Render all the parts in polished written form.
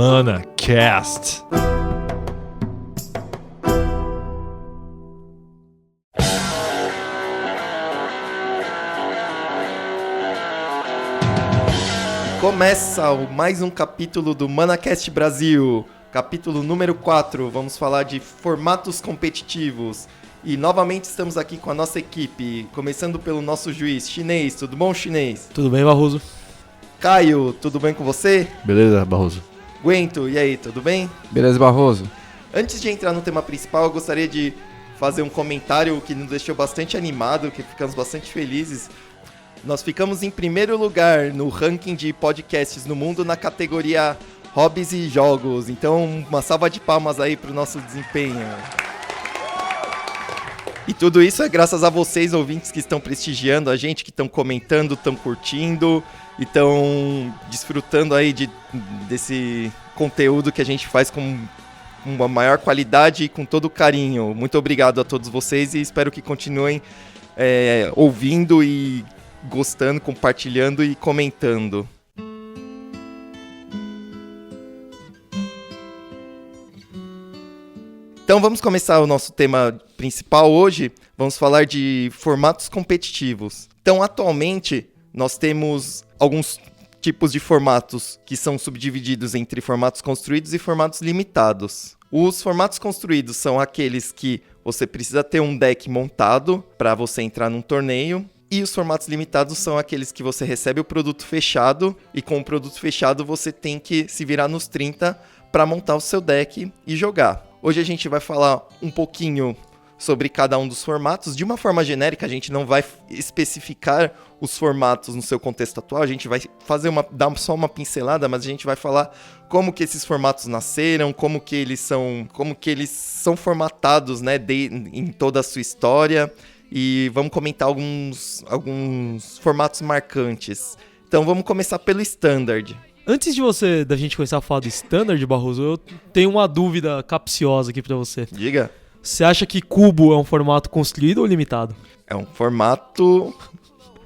ManaCast. Começa mais um capítulo do ManaCast Brasil, capítulo número 4, vamos falar de formatos competitivos. E novamente estamos aqui com a nossa equipe, começando pelo nosso juiz, Chinês. Tudo bom, Chinês? Tudo bem, Barroso? Caio, tudo bem com você? Beleza, Barroso. Guento, e aí, tudo bem? Beleza, Barroso. Antes de entrar no tema principal, eu gostaria de fazer um comentário que nos deixou bastante animado, que ficamos bastante felizes. Nós ficamos em primeiro lugar no ranking de podcasts no mundo na categoria Hobbies e Jogos. Então, uma salva de palmas aí pro nosso desempenho. E tudo isso é graças a vocês, ouvintes, que estão prestigiando a gente, que estão comentando, estão curtindo e estão desfrutando aí desse conteúdo que a gente faz com uma maior qualidade e com todo carinho. Muito obrigado a todos vocês e espero que continuem ouvindo e gostando, compartilhando e comentando. Então vamos começar o nosso tema principal hoje. Vamos falar de formatos competitivos. Então atualmente nós temos alguns tipos de formatos que são subdivididos entre formatos construídos e formatos limitados. Os formatos construídos são aqueles que você precisa ter um deck montado para você entrar num torneio. E os formatos limitados são aqueles que você recebe o produto fechado e com o produto fechado você tem que se virar nos 30 para montar o seu deck e jogar. Hoje a gente vai falar um pouquinho sobre cada um dos formatos. De uma forma genérica, a gente não vai especificar os formatos no seu contexto atual, a gente vai dar só uma pincelada, mas a gente vai falar como que esses formatos nasceram, como que eles são formatados, né, em toda a sua história. E vamos comentar alguns formatos marcantes. Então vamos começar pelo Standard. Antes da gente começar a falar do Standard, Barroso, eu tenho uma dúvida capciosa aqui pra você. Diga. Você acha que cubo é um formato construído ou limitado? É um formato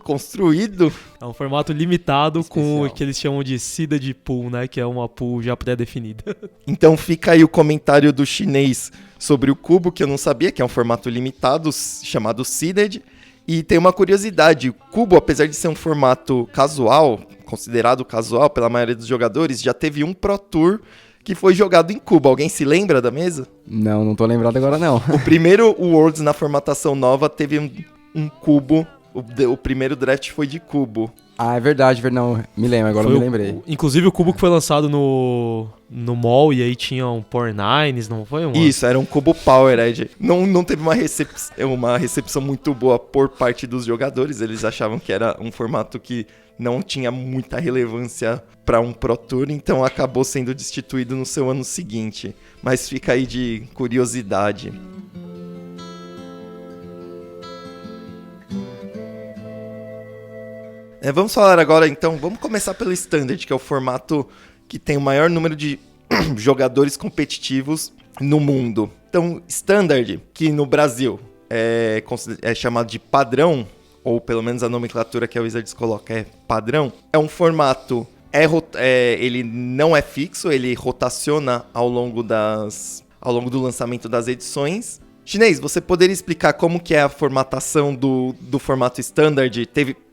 construído. É um formato limitado especial, com o que eles chamam de seeded pool, né? Que é uma pool já pré-definida. Então fica aí o comentário do Chinês sobre o cubo, que eu não sabia, que é um formato limitado, chamado seeded. E tem uma curiosidade, o cubo, apesar de ser um formato casual, considerado casual pela maioria dos jogadores, já teve um Pro Tour que foi jogado em cubo. Alguém se lembra da mesa? Não tô lembrado agora não. O primeiro Worlds na formatação nova teve um cubo. O primeiro draft foi de cubo. Ah, é verdade, não, me lembro, agora eu me lembrei. Inclusive o cubo que foi lançado no mall e aí tinha um Power Nines, não foi? Isso, era um cubo Powered. Não teve uma recepção muito boa por parte dos jogadores. Eles achavam que era um formato que não tinha muita relevância para um Pro Tour, então acabou sendo destituído no seu ano seguinte. Mas fica aí de curiosidade. Vamos falar agora, então, vamos começar pelo Standard, que é o formato que tem o maior número de jogadores competitivos no mundo. Então, Standard, que no Brasil é chamado de padrão, ou pelo menos a nomenclatura que a Wizards coloca é padrão, é um formato, ele não é fixo, ele rotaciona ao longo do lançamento das edições. Chinês, você poderia explicar como que é a formatação do formato Standard?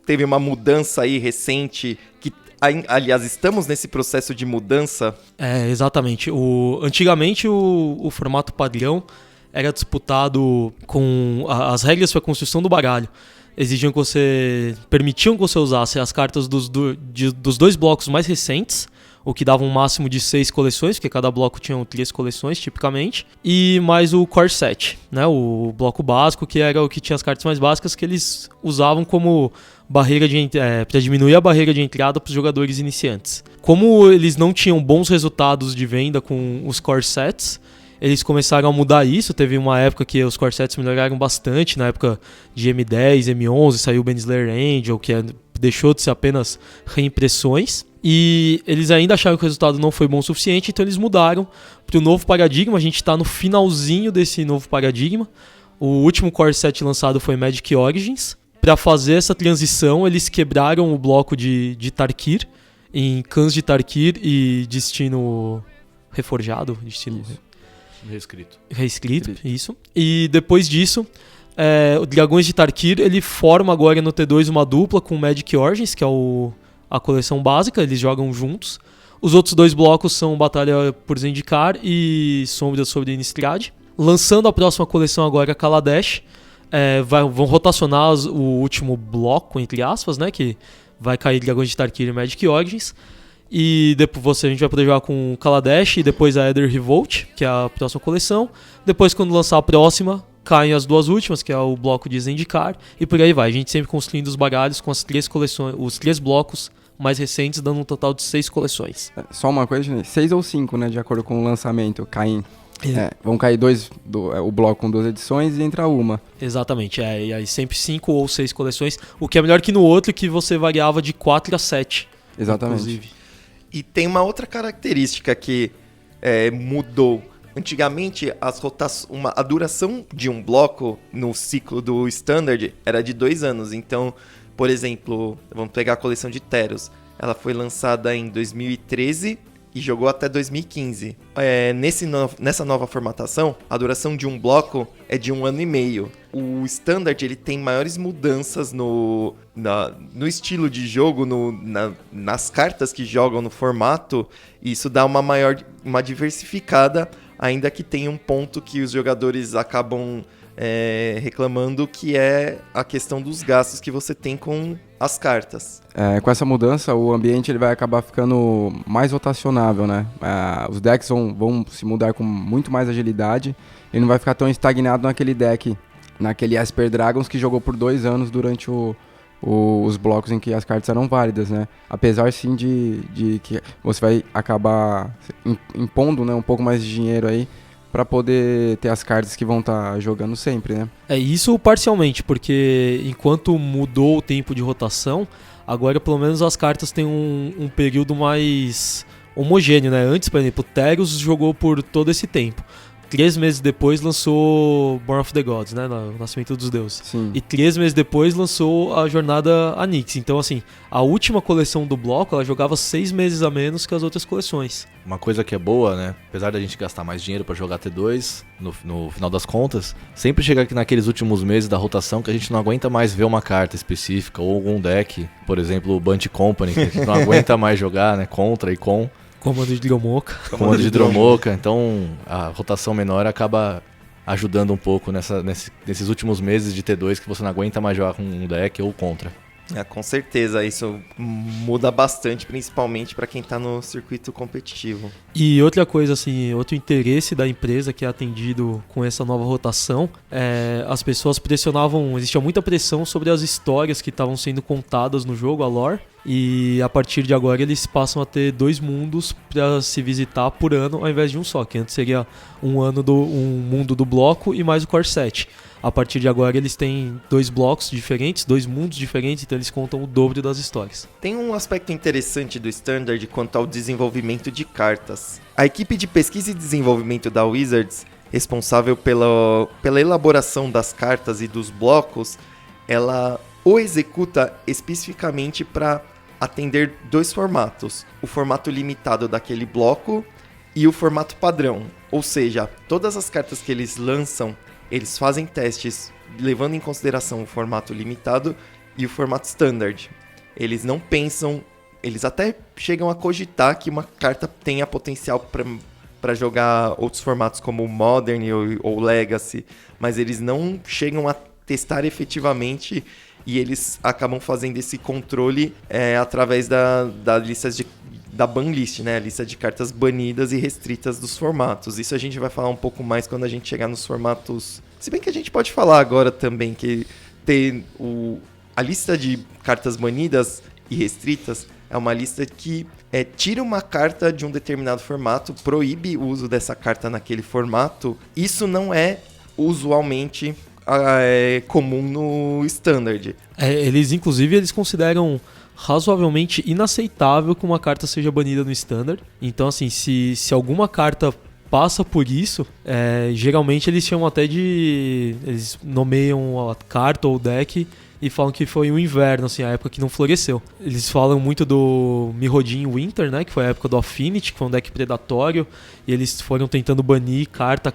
Teve uma mudança aí recente, que aliás, estamos nesse processo de mudança? Exatamente. Antigamente o formato padrão era disputado com as regras para a construção do baralho. Permitiam que você usasse as cartas dos dois blocos mais recentes, o que dava um máximo de 6 coleções, porque cada bloco tinha 3 coleções, tipicamente, e mais o core set, né, o bloco básico, que era o que tinha as cartas mais básicas, que eles usavam como barreira para diminuir a barreira de entrada para os jogadores iniciantes. Como eles não tinham bons resultados de venda com os core sets, eles começaram a mudar isso. Teve uma época que os core sets melhoraram bastante, na época de M10, M11, saiu o Baneslayer Angel, que deixou de ser apenas reimpressões. E eles ainda acharam que o resultado não foi bom o suficiente, então eles mudaram para o novo paradigma. A gente está no finalzinho desse novo paradigma. O último core set lançado foi Magic Origins. Para fazer essa transição, eles quebraram o bloco de Tarkir em Khans de Tarkir e Destino reforjado, de estilo Reescrito. isso. E depois disso, o Dragões de Tarkir, ele forma agora no T2 uma dupla com Magic Origins, que é a coleção básica, eles jogam juntos. Os outros 2 blocos são Batalha por Zendikar e Sombras sobre Innistrad. Lançando a próxima coleção agora, Kaladesh, vão rotacionar o último bloco, entre aspas, né, que vai cair Dragões de Tarkir e Magic Origins. E depois a gente vai poder jogar com Kaladesh e depois a Aether Revolt, que é a próxima coleção. Depois, quando lançar a próxima, caem as 2 últimas, que é o bloco de Zendikar, e por aí vai. A gente sempre construindo os baralhos com as 3 coleções, os 3 blocos mais recentes, dando um total de 6 coleções. Só uma coisa, gente, 6 ou 5, né, de acordo com o lançamento, caem. Vão cair o bloco com 2 edições e entra uma. Exatamente, e aí sempre 5 ou 6 coleções, o que é melhor que no outro, que você variava de 4 a 7. Exatamente. Inclusive. E tem uma outra característica que mudou. Antigamente, a duração de um bloco no ciclo do Standard era de 2 anos. Então, por exemplo, vamos pegar a coleção de Teros. Ela foi lançada em 2013 e jogou até 2015. Nessa nova formatação, a duração de um bloco é de 1 ano e meio. O Standard ele tem maiores mudanças no estilo de jogo, nas cartas que jogam no formato, e isso dá uma diversificada, ainda que tenha um ponto que os jogadores acabam reclamando, que é a questão dos gastos que você tem com as cartas. Com essa mudança, o ambiente ele vai acabar ficando mais rotacionável, né? Os decks vão se mudar com muito mais agilidade, ele não vai ficar tão estagnado naquele Esper Dragons que jogou por 2 anos durante os blocos em que as cartas eram válidas, né? Apesar sim de que você vai acabar impondo, né, um pouco mais de dinheiro aí para poder ter as cartas que vão estar jogando sempre, né? Isso parcialmente, porque enquanto mudou o tempo de rotação, agora pelo menos as cartas têm um período mais homogêneo, né? Antes, por exemplo, Teros jogou por todo esse tempo. 3 meses depois lançou Born of the Gods, né? O Nascimento dos Deuses. Sim. E 3 meses depois lançou a Jornada Anix. Então, assim, a última coleção do bloco, ela jogava 6 meses a menos que as outras coleções. Uma coisa que é boa, né? Apesar da gente gastar mais dinheiro pra jogar T2, no final das contas, sempre chega aqui naqueles últimos meses da rotação que a gente não aguenta mais ver uma carta específica ou algum deck, por exemplo, o Bunch Company, que a gente não aguenta mais jogar, né? Contra e com. Comando de Dromoka. Comando de Dromoka, então a rotação menor acaba ajudando um pouco nesses últimos meses de T2 que você não aguenta mais jogar com um deck ou contra. Com certeza, isso muda bastante, principalmente para quem tá no circuito competitivo. E outra coisa, assim, outro interesse da empresa que é atendido com essa nova rotação, as pessoas pressionavam, existia muita pressão sobre as histórias que estavam sendo contadas no jogo, a lore, e a partir de agora eles passam a ter 2 mundos para se visitar por ano, ao invés de um só, que antes seria um mundo do bloco e mais o Core Set. A partir de agora eles têm 2 blocos diferentes, 2 mundos diferentes, então eles contam o dobro das histórias. Tem um aspecto interessante do Standard quanto ao desenvolvimento de cartas. A equipe de pesquisa e desenvolvimento da Wizards, responsável pela elaboração das cartas e dos blocos, ela o executa especificamente para atender 2 formatos. O formato limitado daquele bloco e o formato padrão. Ou seja, todas as cartas que eles lançam, eles fazem testes levando em consideração o formato limitado e o formato standard. Eles não pensam, eles até chegam a cogitar que uma carta tenha potencial para jogar outros formatos como Modern ou Legacy, mas eles não chegam a testar efetivamente, e eles acabam fazendo esse controle através da lista da banlist, né? A lista de cartas banidas e restritas dos formatos. Isso a gente vai falar um pouco mais quando a gente chegar nos formatos. Se bem que a gente pode falar agora também que tem a lista de cartas banidas e restritas é uma lista que tira uma carta de um determinado formato, proíbe o uso dessa carta naquele formato. Isso não é usualmente comum no Standard. Eles consideram razoavelmente inaceitável que uma carta seja banida no Standard. Então, assim, se alguma carta passa por isso, geralmente eles chamam até eles nomeiam a carta ou o deck e falam que foi o inverno, assim, a época que não floresceu. Eles falam muito do Mirrodin Winter, né, que foi a época do Affinity, que foi um deck predatório, e eles foram tentando banir carta,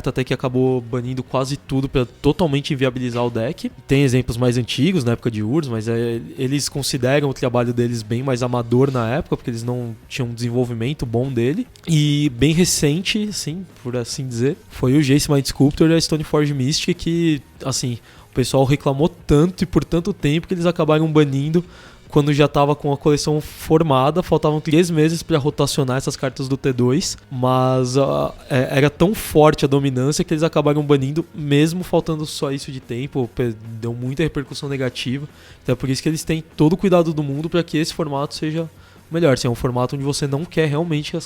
até que acabou banindo quase tudo para totalmente inviabilizar o deck. Tem exemplos mais antigos, na época de Urs, mas eles consideram o trabalho deles bem mais amador na época, porque eles não tinham um desenvolvimento bom dele. E bem recente, assim, por assim dizer, foi o Jace Mind Sculptor e a Stoneforge Mystic, que, assim, o pessoal reclamou tanto e por tanto tempo que eles acabaram banindo quando já estava com a coleção formada. Faltavam 3 meses para rotacionar essas cartas do T2, mas era tão forte a dominância que eles acabaram banindo, mesmo faltando só isso de tempo. Deu muita repercussão negativa, então é por isso que eles têm todo o cuidado do mundo para que esse formato seja melhor. Assim, é um formato onde você não quer realmente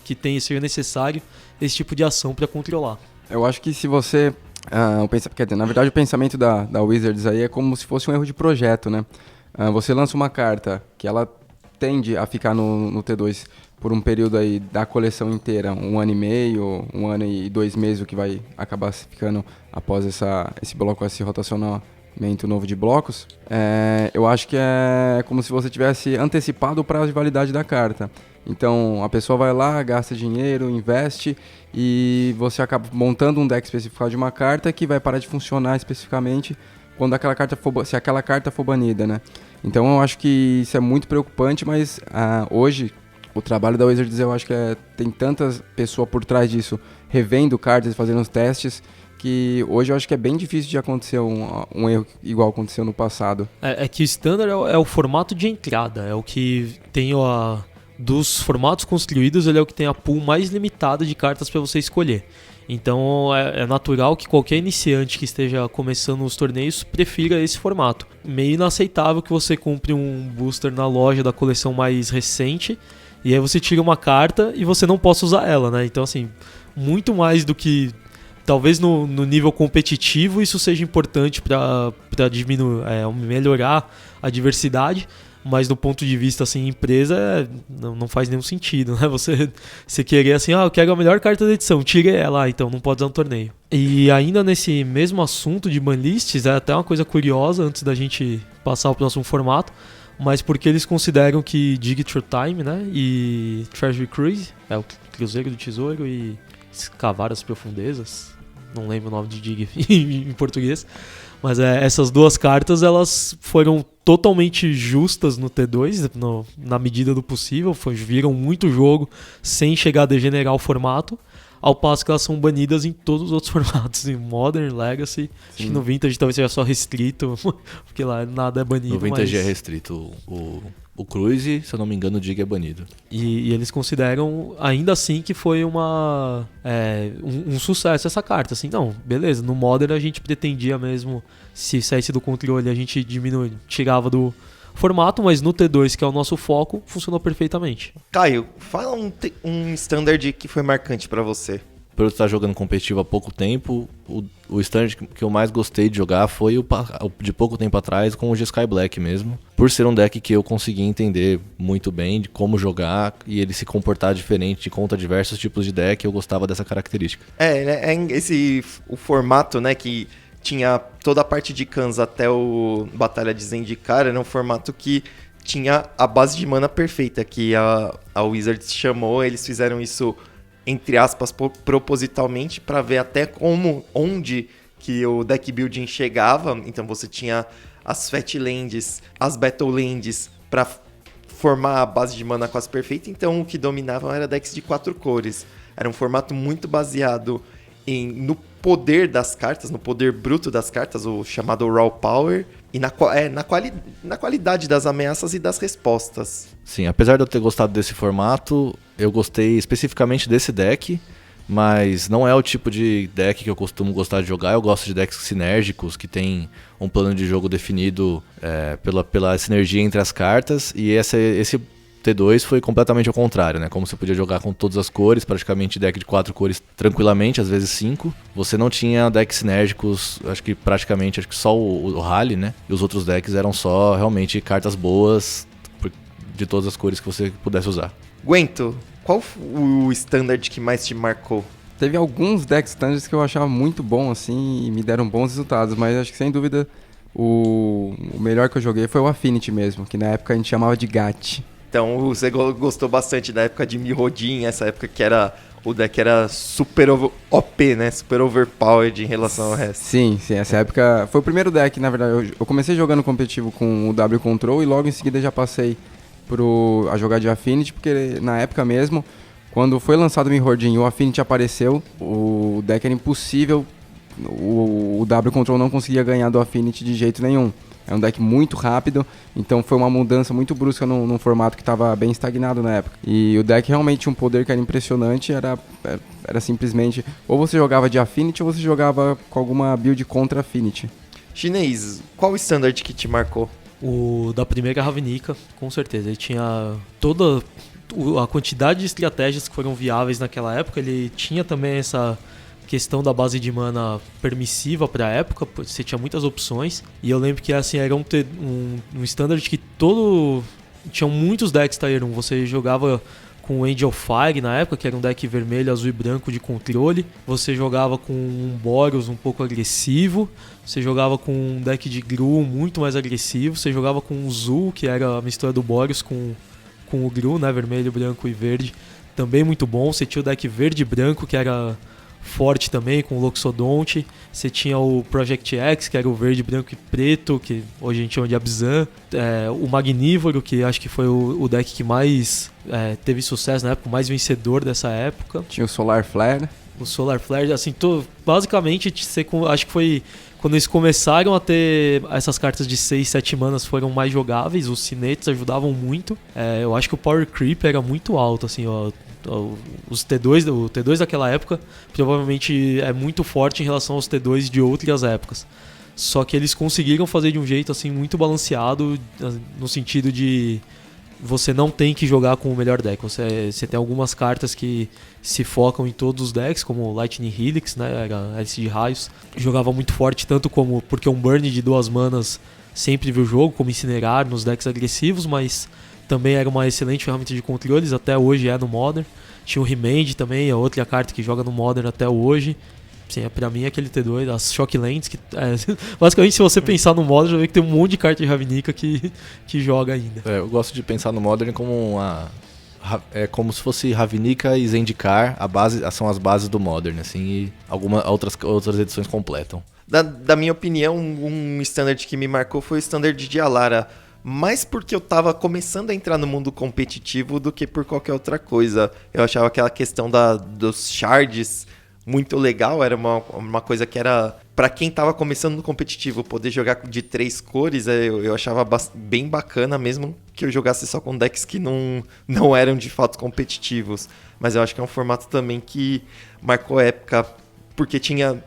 que seja necessário esse tipo de ação para controlar. Eu acho que se você... quer dizer, na verdade o pensamento da Wizards aí é como se fosse um erro de projeto, né? Você lança uma carta que ela tende a ficar no T2 por um período aí da coleção inteira, 1 ano e meio, 1 ano e 2 meses, o que vai acabar ficando após esse bloco, esse rotacionamento novo de blocos. Eu acho que é como se você tivesse antecipado o prazo de validade da carta. Então a pessoa vai lá, gasta dinheiro, investe e você acaba montando um deck especificado de uma carta que vai parar de funcionar especificamente quando se aquela carta for banida, né? Então eu acho que isso é muito preocupante, mas hoje o trabalho da Wizards, eu acho que tem tantas pessoas por trás disso, revendo cartas, fazendo os testes, que hoje eu acho que é bem difícil de acontecer um erro igual aconteceu no passado. É que o Standard é o formato de entrada, é o que tem dos formatos construídos, ele é o que tem a pool mais limitada de cartas para você escolher. Então é natural que qualquer iniciante que esteja começando os torneios prefira esse formato. Meio inaceitável que você compre um booster na loja da coleção mais recente e aí você tira uma carta e você não possa usar ela, né? Então, assim, muito mais do que... Talvez no nível competitivo isso seja importante para melhorar a diversidade, mas do ponto de vista assim, empresa, não faz nenhum sentido, né? Você querer assim, eu quero a melhor carta da edição, tire ela, então não pode usar no torneio. E ainda nesse mesmo assunto de banlists, é até uma coisa curiosa antes da gente passar ao próximo formato, mas porque eles consideram que Dig Through Time, né, e Treasury Cruise, o Cruzeiro do Tesouro e Escavar as Profundezas, não lembro o nome de Dig em português, mas essas duas cartas elas foram totalmente justas no T2, na medida do possível, viram muito jogo sem chegar a degenerar o formato, ao passo que elas são banidas em todos os outros formatos, em Modern, Legacy. Acho que no Vintage talvez seja só restrito, porque lá nada é banido. No Vintage é restrito. O Cruise, se eu não me engano, o Dig é banido. E eles consideram, ainda assim, que foi um sucesso essa carta. Assim, não, beleza, no Modern a gente pretendia mesmo, se saísse do controle, a gente tirava do formato, mas no T2, que é o nosso foco, funcionou perfeitamente. Caio, fala um standard que foi marcante pra você. Por eu estar jogando competitivo há pouco tempo, o standard que eu mais gostei de jogar foi o de pouco tempo atrás com o Jeskai Black mesmo. Por ser um deck que eu consegui entender muito bem de como jogar e ele se comportar diferente contra diversos tipos de deck, eu gostava dessa característica. O formato, né, que tinha toda a parte de Khans até o Batalha de Zendikar, era um formato que tinha a base de mana perfeita, que a Wizards chamou, eles fizeram isso entre aspas, propositalmente, para ver até onde que o deck building chegava. Então você tinha as Fat Lands, as Battle Lands, para formar a base de mana quase perfeita. Então o que dominavam era decks de 4 cores. Era um formato muito baseado no poder das cartas, no poder bruto das cartas, o chamado Raw Power, e na qualidade das ameaças e das respostas. Sim, apesar de eu ter gostado desse formato, eu gostei especificamente desse deck, mas não é o tipo de deck que eu costumo gostar de jogar. Eu gosto de decks sinérgicos, que tem um plano de jogo definido pela sinergia entre as cartas, e esse T2 foi completamente ao contrário, né? Como você podia jogar com todas as cores, praticamente deck de 4 cores tranquilamente, às vezes 5. Você não tinha decks sinérgicos, acho que só o Rally, né? E os outros decks eram só realmente cartas boas de todas as cores que você pudesse usar. Guento, qual o standard que mais te marcou? Teve alguns decks standards que eu achava muito bom, assim, e me deram bons resultados, mas acho que sem dúvida O melhor que eu joguei foi o Affinity mesmo, que na época a gente chamava de GAT. Então você gostou bastante da época de Mirrodin, essa época que o deck era super OP, né? Super overpowered em relação ao resto. Sim, essa época foi o primeiro deck, na verdade. Eu comecei jogando competitivo com o W Control e logo em seguida já passei a jogar de Affinity, porque na época mesmo, quando foi lançado o Mirrodin e o Affinity apareceu, o deck era impossível, o W Control não conseguia ganhar do Affinity de jeito nenhum. É um deck muito rápido, então foi uma mudança muito brusca num formato que estava bem estagnado na época. E o deck realmente tinha um poder que era impressionante, era simplesmente ou você jogava de Affinity ou você jogava com alguma build contra Affinity. Chinês, qual o standard que te marcou? O da primeira Ravnica, com certeza. Ele tinha toda a quantidade de estratégias que foram viáveis naquela época. Ele tinha também essa questão da base de mana permissiva para a época, você tinha muitas opções. E eu lembro que assim, era um standard que tinham muitos decks Tier 1. Você jogava com Angel Fire na época, que era um deck vermelho, azul e branco de controle. Você jogava com um Boros um pouco agressivo. Você jogava com um deck de Gru muito mais agressivo. Você jogava com um Zul, que era a mistura do Boros com o Gru, né? Vermelho, branco e verde. Também muito bom. Você tinha o deck verde e branco, que era forte também, com o Loxodonte. Você tinha o Project X, que era o verde, branco e preto, que hoje a gente chama de Abzan. O Magnívoro, que acho que foi o deck que mais teve sucesso na época, o mais vencedor dessa época. Tinha o Solar Flare. O Solar Flare, assim, basicamente, acho que foi quando eles começaram a ter essas cartas de 6, 7 manas foram mais jogáveis, os cinetes ajudavam muito. Eu acho que o Power Creep era muito alto, assim, ó. O T2 daquela época provavelmente é muito forte em relação aos T2 de outras épocas. Só que eles conseguiram fazer de um jeito assim muito balanceado, no sentido de você não tem que jogar com o melhor deck. Você tem algumas cartas que se focam em todos os decks, como Lightning Helix, né? Era S de raios. Jogava muito forte, tanto como porque um burn de 2 manas sempre viu o jogo, como Incinerar nos decks agressivos, mas também era uma excelente ferramenta de controles, até hoje é no Modern. Tinha o Remand também, a outra carta que joga no Modern até hoje. Sim, pra mim é aquele T2, as Shocklands, que basicamente se você pensar no Modern, já vê que tem um monte de carta de Ravnica que joga ainda. Eu gosto de pensar no Modern como como se fosse Ravnica e Zendikar, são as bases do Modern, assim, e outras edições completam. Da minha opinião, um standard que me marcou foi o standard de Alara. Mais porque eu tava começando a entrar no mundo competitivo do que por qualquer outra coisa. Eu achava aquela questão dos shards muito legal, era uma coisa que era pra quem tava começando no competitivo, poder jogar de 3 cores, eu achava bem bacana, mesmo que eu jogasse só com decks que não eram de fato competitivos. Mas eu acho que é um formato também que marcou época, porque tinha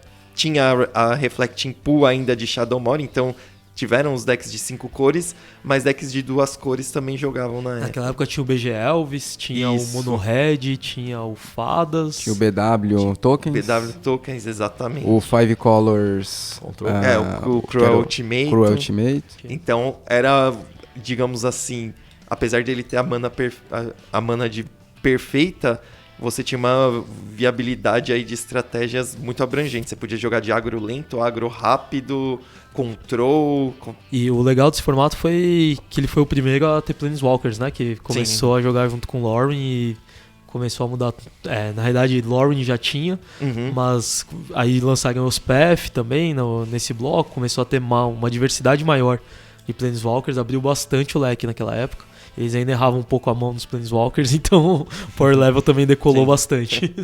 a Reflecting Pool ainda de Shadowmoor, então tiveram os decks de 5 cores, mas decks de 2 cores também jogavam na época. Naquela época tinha o BG Elvis, tinha Isso. o Mono Red, tinha o Fadas. Tinha o BW Tokens. BW Tokens, exatamente. O Five Colors. O Cruel Ultimate. Cruel Ultimate. Então, era, digamos assim, apesar dele ter a mana de perfeita, você tinha uma viabilidade aí de estratégias muito abrangentes. Você podia jogar de agro lento, agro rápido, control. E o legal desse formato foi que ele foi o primeiro a ter Planeswalkers, né? Que começou a jogar junto com Lauren e começou a mudar. Na realidade, Lauren já tinha, mas aí lançaram os PF também nesse bloco. Começou a ter uma diversidade maior de Planeswalkers, abriu bastante o leque naquela época. Eles ainda erravam um pouco a mão nos Planeswalkers, então o Power Level também decolou bastante.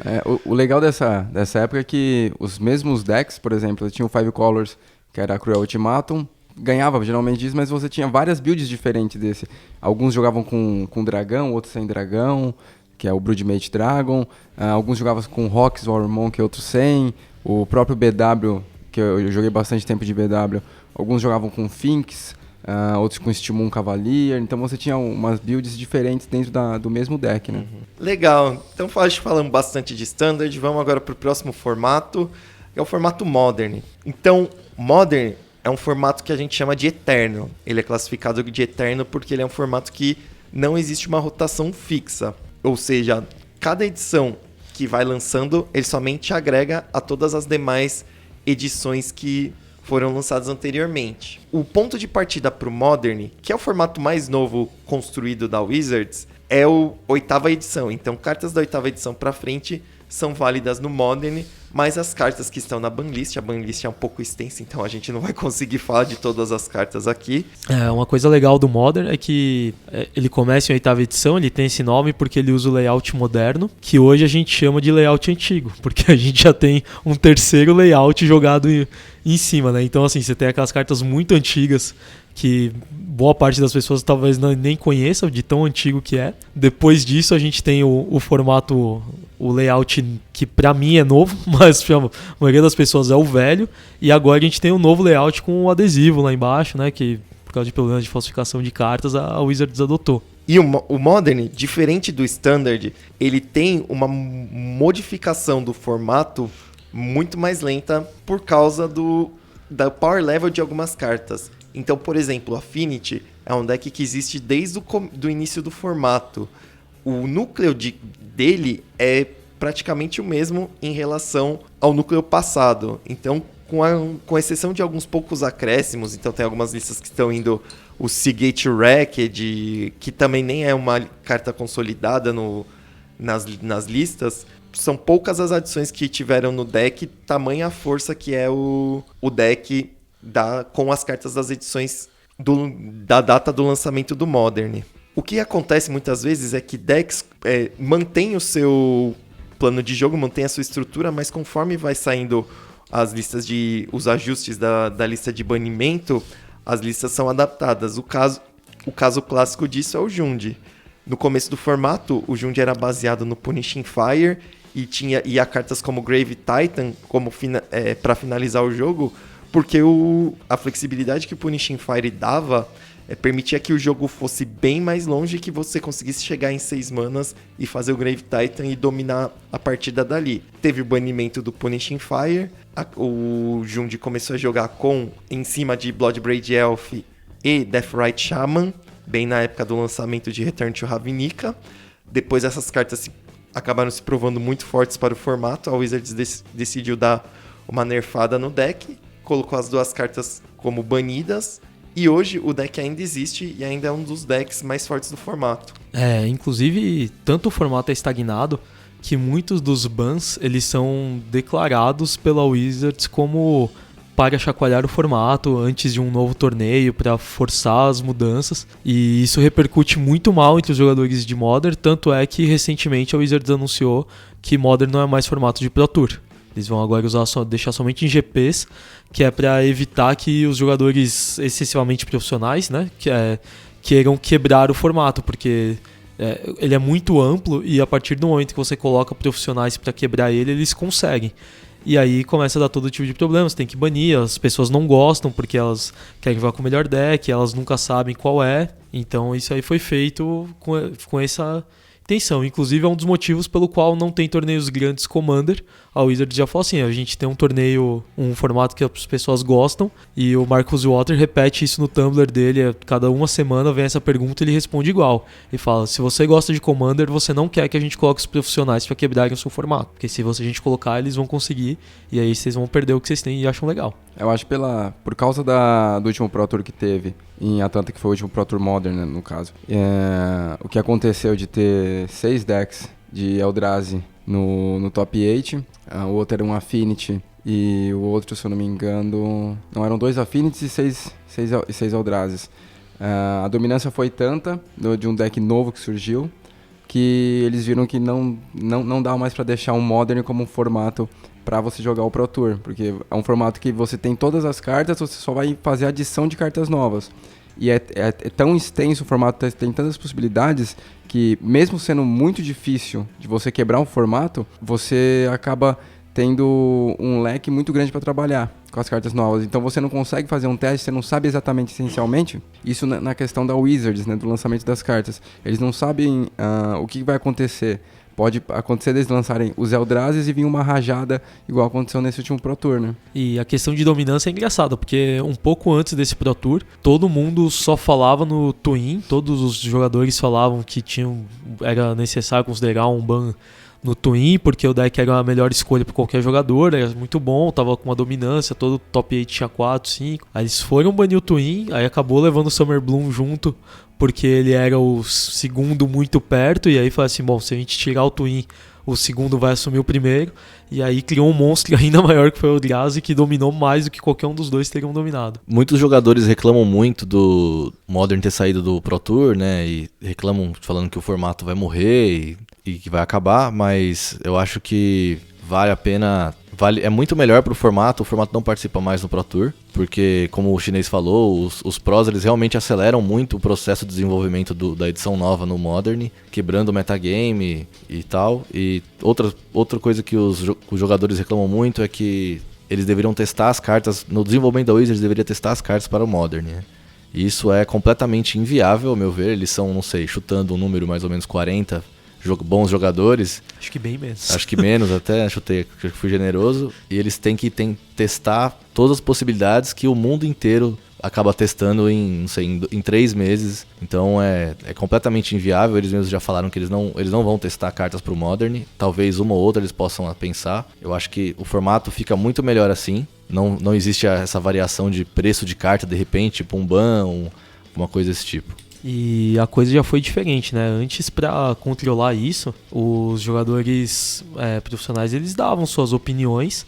O legal dessa época é que os mesmos decks, por exemplo, tinha o Five Colors, que era a Cruel Ultimatum, ganhava geralmente disso, mas você tinha várias builds diferentes desse. Alguns jogavam com dragão, outros sem dragão, que é o Broodmate Dragon. Alguns jogavam com Rocks, War Monk, outros sem. O próprio BW, que eu joguei bastante tempo de BW, alguns jogavam com Finks, outros com Steam Cavalier. Então você tinha umas builds diferentes dentro do mesmo deck, né? Legal. Então falamos bastante de Standard. Vamos agora para o próximo formato, que é o formato Modern. Então, Modern é um formato que a gente chama de Eterno. Ele é classificado de Eterno porque ele é um formato que não existe uma rotação fixa. Ou seja, cada edição que vai lançando, ele somente agrega a todas as demais edições que foram lançados anteriormente. O ponto de partida para o Modern, que é o formato mais novo construído da Wizards, é a 8ª edição. Então, cartas da 8ª edição para frente são válidas no Modern, mas as cartas que estão na banlist, a banlist é um pouco extensa, então a gente não vai conseguir falar de todas as cartas aqui. Uma coisa legal do Modern é que ele começa em 8ª edição, ele tem esse nome porque ele usa o layout moderno, que hoje a gente chama de layout antigo, porque a gente já tem um terceiro layout jogado em cima, né? Então, assim, você tem aquelas cartas muito antigas que boa parte das pessoas talvez nem conheça de tão antigo que é. Depois disso a gente tem o formato, o layout que pra mim é novo, mas pra maioria das pessoas é o velho. E agora a gente tem o novo layout com o adesivo lá embaixo, né, que por causa de problemas de falsificação de cartas a Wizards adotou. E o Modern, diferente do Standard, ele tem uma modificação do formato muito mais lenta por causa da power level de algumas cartas. Então, por exemplo, o Affinity é um deck que existe desde o início do formato. O núcleo dele é praticamente o mesmo em relação ao núcleo passado. Então, com exceção de alguns poucos acréscimos, então tem algumas listas que estão indo o Seagate Racked, que também nem é uma carta consolidada nas listas. São poucas as adições que tiveram no deck, tamanha a força que é o deck com as cartas das edições da data do lançamento do Modern. O que acontece muitas vezes é que decks mantêm o seu plano de jogo, mantém a sua estrutura, mas conforme vai saindo as listas os ajustes da lista de banimento, as listas são adaptadas. O caso clássico disso é o Jund. No começo do formato, o Jund era baseado no Punishing Fire e há cartas como Grave Titan para finalizar o jogo, porque a flexibilidade que o Punishing Fire dava permitia que o jogo fosse bem mais longe, que você conseguisse chegar em 6 manas e fazer o Grave Titan e dominar a partida dali. Teve o banimento do Punishing Fire, o Jund começou a jogar em cima de Bloodbraid Elf e Deathrite Shaman, bem na época do lançamento de Return to Ravnica. Depois essas cartas acabaram se provando muito fortes para o formato, a Wizards decidiu dar uma nerfada no deck, colocou as duas cartas como banidas, e hoje o deck ainda existe e ainda é um dos decks mais fortes do formato. Inclusive, tanto o formato é estagnado que muitos dos bans eles são declarados pela Wizards como para chacoalhar o formato antes de um novo torneio, para forçar as mudanças, e isso repercute muito mal entre os jogadores de Modern, tanto é que recentemente a Wizards anunciou que Modern não é mais formato de Pro Tour. Eles vão agora deixar somente em GPs, que é para evitar que os jogadores excessivamente profissionais, né, queiram quebrar o formato, porque ele é muito amplo e a partir do momento que você coloca profissionais para quebrar ele, eles conseguem. E aí começa a dar todo tipo de problemas, tem que banir, as pessoas não gostam porque elas querem jogar com o melhor deck, elas nunca sabem qual é. Então isso aí foi feito com essa intenção. Inclusive é um dos motivos pelo qual não tem torneios grandes Commander. A Wizards já falou assim, a gente tem um torneio, um formato que as pessoas gostam, e o Marcus Water repete isso no Tumblr dele, cada uma semana vem essa pergunta e ele responde igual. Ele fala, se você gosta de Commander, você não quer que a gente coloque os profissionais para quebrarem o seu formato, porque se a gente colocar, eles vão conseguir, e aí vocês vão perder o que vocês têm e acham legal. Eu acho por causa do último Pro Tour que teve em Atlanta, que foi o último Pro Tour Modern, né, no caso. O que aconteceu de ter 6 decks de Eldrazi no top 8, o outro era um Affinity e o outro, se eu não me engano, não, eram 2 Affinities e 6 Eldrazi. A dominância foi tanta de um deck novo que surgiu, que eles viram que não dá mais para deixar um Modern como um formato para você jogar o Pro Tour, porque é um formato que você tem todas as cartas, você só vai fazer adição de cartas novas. E é tão extenso o formato, tem tantas possibilidades, que mesmo sendo muito difícil de você quebrar um formato, você acaba tendo um leque muito grande para trabalhar com as cartas novas. Então você não consegue fazer um teste, você não sabe exatamente, essencialmente, isso na questão da Wizards, né, do lançamento das cartas. Eles não sabem o que vai acontecer. Pode acontecer deles lançarem os Eldrazi e vir uma rajada igual aconteceu nesse último Pro Tour, né? E a questão de dominância é engraçada, porque um pouco antes desse Pro Tour, todo mundo só falava no Twin, todos os jogadores falavam que era necessário considerar um ban no Twin, porque o deck era a melhor escolha para qualquer jogador, era muito bom, tava com uma dominância, todo top 8 tinha 4, 5. Aí eles foram banir o Twin, aí acabou levando o Summer Bloom junto, porque ele era o segundo muito perto, e aí falou assim, bom, se a gente tirar o Twin, o segundo vai assumir o primeiro, e aí criou um monstro ainda maior que foi o Eldrazi, que dominou mais do que qualquer um dos dois teriam dominado. Muitos jogadores reclamam muito do Modern ter saído do Pro Tour, né, e reclamam falando que o formato vai morrer e que vai acabar, mas eu acho que vale a pena... É muito melhor pro formato, o formato não participa mais no Pro Tour, porque, como o chinês falou, os pros eles realmente aceleram muito o processo de desenvolvimento da edição nova no Modern, quebrando o metagame e tal. E outra coisa que os jogadores reclamam muito é que eles deveriam testar as cartas, no desenvolvimento da Wizards deveria testar as cartas para o Modern, né? E isso é completamente inviável, ao meu ver. Eles são, não sei, chutando um número mais ou menos 40 bons jogadores. Acho que bem menos. Acho que menos até, chutei, fui generoso. E eles têm que testar todas as possibilidades que o mundo inteiro acaba testando em 3 meses. Então é completamente inviável. Eles mesmos já falaram que eles não vão testar cartas pro Modern. Talvez uma ou outra eles possam pensar. Eu acho que o formato fica muito melhor assim. Não existe essa variação de preço de carta de repente, tipo um ban, uma coisa desse tipo. E a coisa já foi diferente, né? Antes, para controlar isso, os jogadores profissionais, eles davam suas opiniões,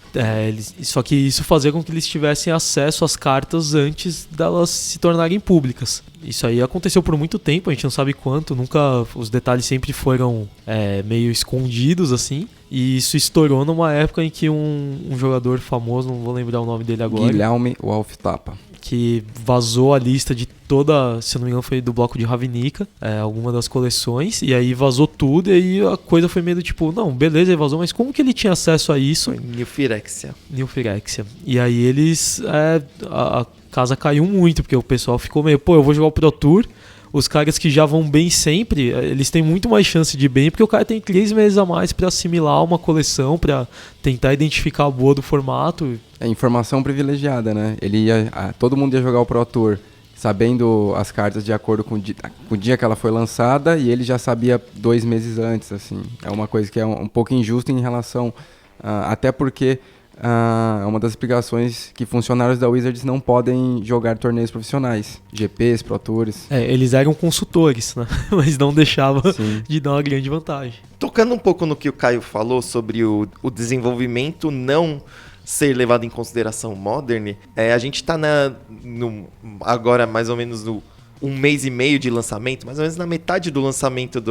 só que isso fazia com que eles tivessem acesso às cartas antes delas se tornarem públicas. Isso aí aconteceu por muito tempo, a gente não sabe quanto, nunca, os detalhes sempre foram meio escondidos, assim. E isso estourou numa época em que um jogador famoso, não vou lembrar o nome dele agora... Guilherme Wolf-Tapa. Que vazou a lista de toda, se eu não me engano foi do bloco de Ravnica, alguma das coleções, e aí vazou tudo, e aí a coisa foi meio do tipo, não, beleza, ele vazou, mas como que ele tinha acesso a isso? Nilfirexia. E aí eles, a casa caiu muito, porque o pessoal ficou meio, eu vou jogar o Pro Tour, os caras que já vão bem sempre, eles têm muito mais chance de ir bem, porque o cara tem 3 meses a mais pra assimilar uma coleção, pra tentar identificar a boa do formato. É informação privilegiada, né? Todo mundo ia jogar o Pro Tour sabendo as cartas de acordo com o dia que ela foi lançada, e ele já sabia 2 meses antes, assim. É uma coisa que é um pouco injusta em relação... até porque é uma das explicações que funcionários da Wizards não podem jogar torneios profissionais, GPs, Pro Tours. Eles eram consultores, né? Mas não deixava de dar uma grande vantagem. Tocando um pouco no que o Caio falou sobre o desenvolvimento não ser levado em consideração Modern, a gente está agora mais ou menos no 1 mês e meio de lançamento, mais ou menos na metade do lançamento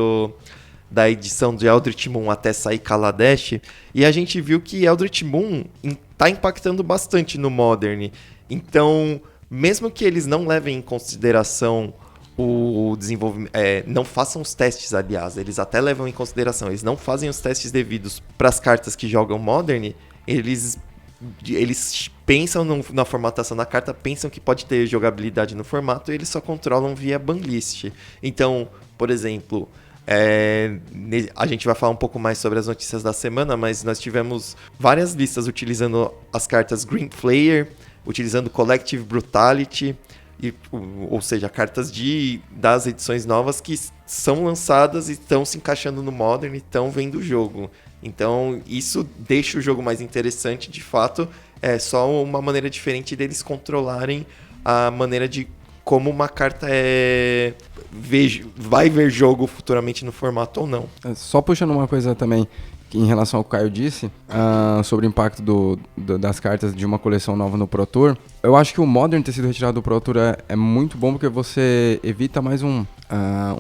da edição de Eldritch Moon até sair Kaladesh, e a gente viu que Eldritch Moon está impactando bastante no Modern. Então, mesmo que eles não levem em consideração o desenvolvimento, não façam os testes, aliás, eles até levam em consideração, eles não fazem os testes devidos para as cartas que jogam Modern, eles pensam na formatação da carta, pensam que pode ter jogabilidade no formato, e eles só controlam via banlist. Então, por exemplo... a gente vai falar um pouco mais sobre as notícias da semana, mas nós tivemos várias listas utilizando as cartas Green Flare, utilizando Collective Brutality, ou seja, cartas das edições novas que são lançadas e estão se encaixando no Modern e estão vendo o jogo. Então isso deixa o jogo mais interessante, de fato, é só uma maneira diferente deles controlarem a maneira de como uma carta vai ver jogo futuramente no formato ou não. Só puxando uma coisa também, que em relação ao que o Caio disse, sobre o impacto das cartas de uma coleção nova no Pro Tour, eu acho que o Modern ter sido retirado do Pro Tour é muito bom, porque você evita mais um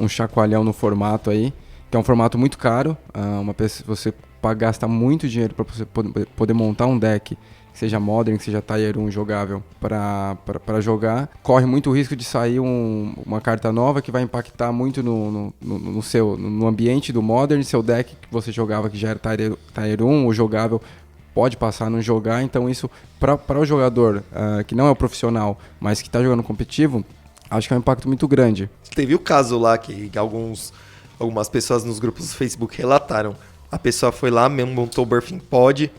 chacoalhão no formato aí, que é um formato muito caro, você gasta muito dinheiro para você poder montar um deck, que seja Modern, que seja Tier 1 jogável para jogar. Corre muito risco de sair uma carta nova que vai impactar muito no ambiente do Modern. Seu deck que você jogava, que já era Tier 1 ou jogável, pode passar a não jogar. Então isso, para o jogador que não é o profissional, mas que está jogando competitivo, acho que é um impacto muito grande. Teve o caso lá que algumas pessoas nos grupos do Facebook relataram. A pessoa foi lá, mesmo montou o Birthing Pod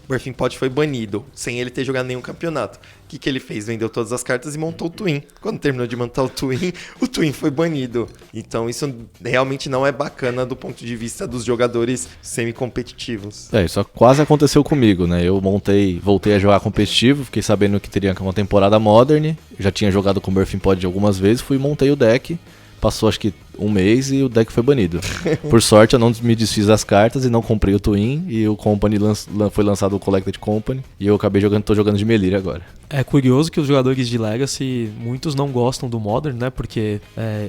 foi banido, sem ele ter jogado nenhum campeonato. O que ele fez? Vendeu todas as cartas e montou o Twin. Quando terminou de montar o Twin foi banido. Então isso realmente não é bacana do ponto de vista dos jogadores semi-competitivos. Isso quase aconteceu comigo, né? Eu voltei a jogar competitivo, fiquei sabendo que teria uma temporada Modern, já tinha jogado com o Birthing Pod algumas vezes, fui e montei o deck. Passou acho que um mês e o deck foi banido. Por sorte eu não me desfiz das cartas e não comprei o Twin, e o Company foi lançado o Collected Company, e eu acabei tô jogando de Melira agora. É curioso que os jogadores de Legacy, muitos não gostam do Modern, né? Porque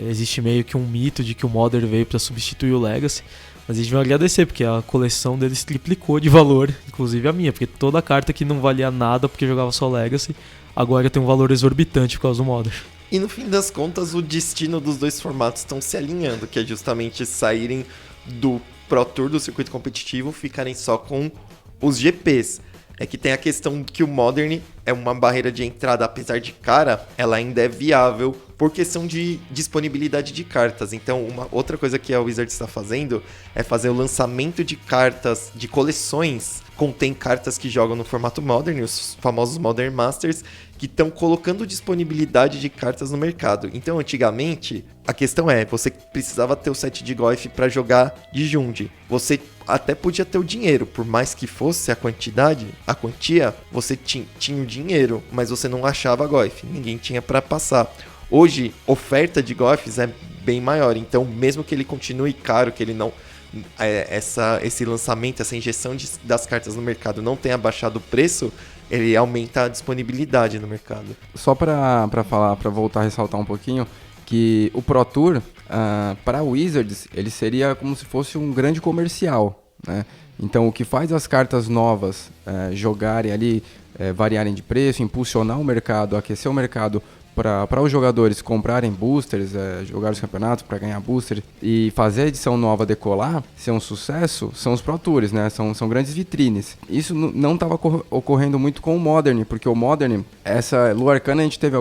existe meio que um mito de que o Modern veio para substituir o Legacy. Mas a gente vai agradecer, porque a coleção deles triplicou de valor, inclusive a minha, porque toda carta que não valia nada porque jogava só Legacy, agora tem um valor exorbitante por causa do Modern. E no fim das contas, o destino dos dois formatos estão se alinhando, que é justamente saírem do Pro Tour, do circuito competitivo, ficarem só com os GPs. É que tem a questão que o Modern é uma barreira de entrada, apesar de cara, ela ainda é viável por questão de disponibilidade de cartas. Então, uma outra coisa que a Wizards está fazendo é fazer o lançamento de cartas, de coleções, contém cartas que jogam no formato Modern, os famosos Modern Masters, que estão colocando disponibilidade de cartas no mercado. Então, antigamente, a questão você precisava ter o set de Goif para jogar de Jund. Você até podia ter o dinheiro, por mais que fosse a quantia, você tinha o dinheiro, mas você não achava Goif, ninguém tinha para passar. Hoje, oferta de Goifs é bem maior, então mesmo que ele continue caro, que ele não... esse lançamento, essa injeção das cartas no mercado não tenha baixado o preço, ele aumenta a disponibilidade no mercado. Só para voltar a ressaltar um pouquinho, que o Pro Tour, para a Wizards, ele seria como se fosse um grande comercial, né? Então, o que faz as cartas novas jogarem ali, variarem de preço, impulsionar o mercado, aquecer o mercado para os jogadores comprarem boosters, jogar os campeonatos para ganhar booster e fazer a edição nova decolar, ser um sucesso, são os Pro Tours, né? São grandes vitrines. Isso não estava ocorrendo muito com o Modern, porque o Modern, essa Lua Arcana, a gente teve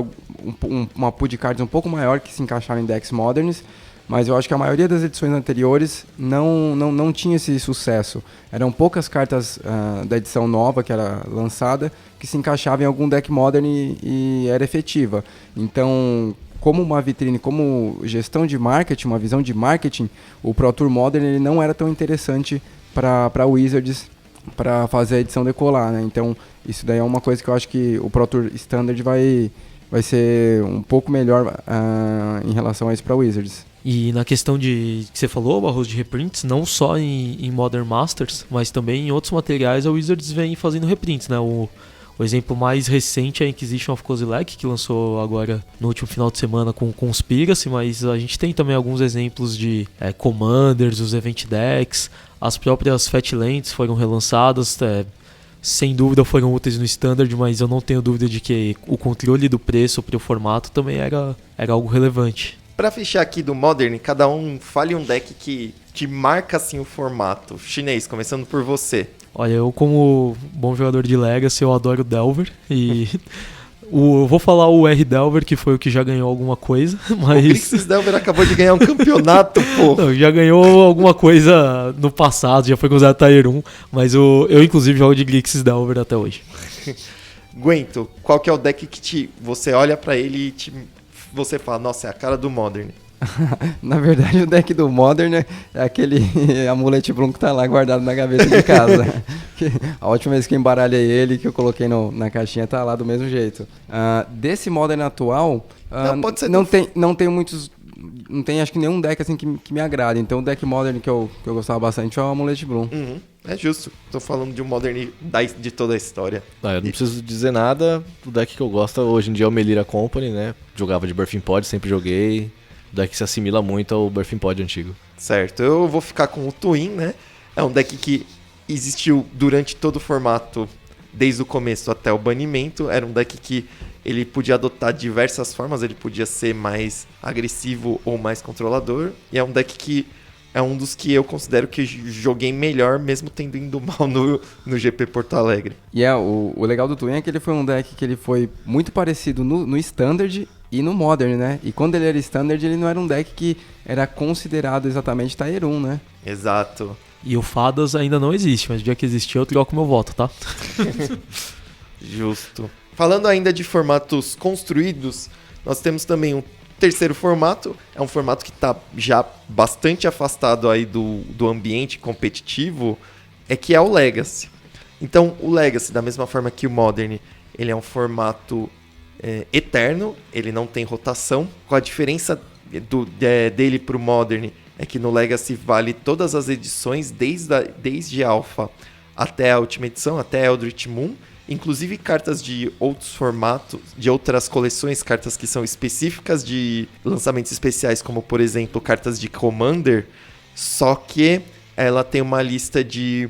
uma pool de cards um pouco maior que se encaixava em decks Moderns, mas eu acho que a maioria das edições anteriores não tinha esse sucesso. Eram poucas cartas da edição nova que era lançada que se encaixavam em algum deck Modern e era efetiva. Então, como uma vitrine, como gestão de marketing, uma visão de marketing, o Pro Tour Modern ele não era tão interessante para a Wizards para fazer a edição decolar, né? Então, isso daí é uma coisa que eu acho que o Pro Tour Standard vai ser um pouco melhor em relação a isso para a Wizards. E na questão que você falou, Barroso, de reprints, não só em Modern Masters, mas também em outros materiais a Wizards vem fazendo reprints, né? O exemplo mais recente é a Inquisition of Kozilek, que lançou agora no último final de semana com Conspiracy, mas a gente tem também alguns exemplos de Commanders, os Event Decks, as próprias Fatlands foram relançadas, sem dúvida foram úteis no Standard, mas eu não tenho dúvida de que o controle do preço para o formato também era algo relevante. Pra fechar aqui do Modern, cada um fale um deck que marca assim o formato. Chinês, começando por você. Olha, eu como bom jogador de Legacy, eu adoro o Delver. E eu vou falar o R-Delver, que foi o que já ganhou alguma coisa, mas... O Grixis Delver acabou de ganhar um campeonato, pô. Não, já ganhou alguma coisa no passado, já foi considerado Tier 1, mas eu inclusive jogo de Grixis Delver até hoje. Guento, qual que é o deck que você olha pra ele e você fala, nossa, é a cara do Modern? Na verdade, o deck do Modern é aquele Amulet Bloom que tá lá guardado na gaveta de casa. A última vez que eu embaralhei ele, que eu coloquei na caixinha, tá lá do mesmo jeito. Desse Modern atual, não tem muitos... Não tem, acho que, nenhum deck assim que me agrada. Então, o deck Modern que eu gostava bastante é o Amulet Bloom. Uhum, é justo. Tô falando de um Modern de toda a história. Eu não preciso dizer nada. O deck que eu gosto hoje em dia é o Melira Company, né? Jogava de Birthing Pod, sempre joguei. O deck se assimila muito ao Birthing Pod antigo. Certo. Eu vou ficar com o Twin, né? É um deck que existiu durante todo o formato, desde o começo até o banimento. Era um deck que ele podia adotar diversas formas, ele podia ser mais agressivo ou mais controlador, e é um deck que é um dos que eu considero que joguei melhor, mesmo tendo ido mal no GP Porto Alegre. E o legal do Twin é que ele foi um deck que ele foi muito parecido no Standard e no Modern, né? E quando ele era Standard, ele não era um deck que era considerado exatamente Tier 1, né? Exato. E o Fadas ainda não existe, mas no dia que existir eu troco meu voto, tá? Justo. Falando ainda de formatos construídos, nós temos também um terceiro formato. É um formato que está já bastante afastado aí do ambiente competitivo, que é o Legacy. Então, o Legacy, da mesma forma que o Modern, ele é um formato eterno, ele não tem rotação. Com a diferença dele para o Modern é que no Legacy vale todas as edições, desde Alpha até a última edição, até Eldritch Moon. Inclusive cartas de outros formatos, de outras coleções, cartas que são específicas de lançamentos especiais, como por exemplo cartas de Commander, só que ela tem uma lista de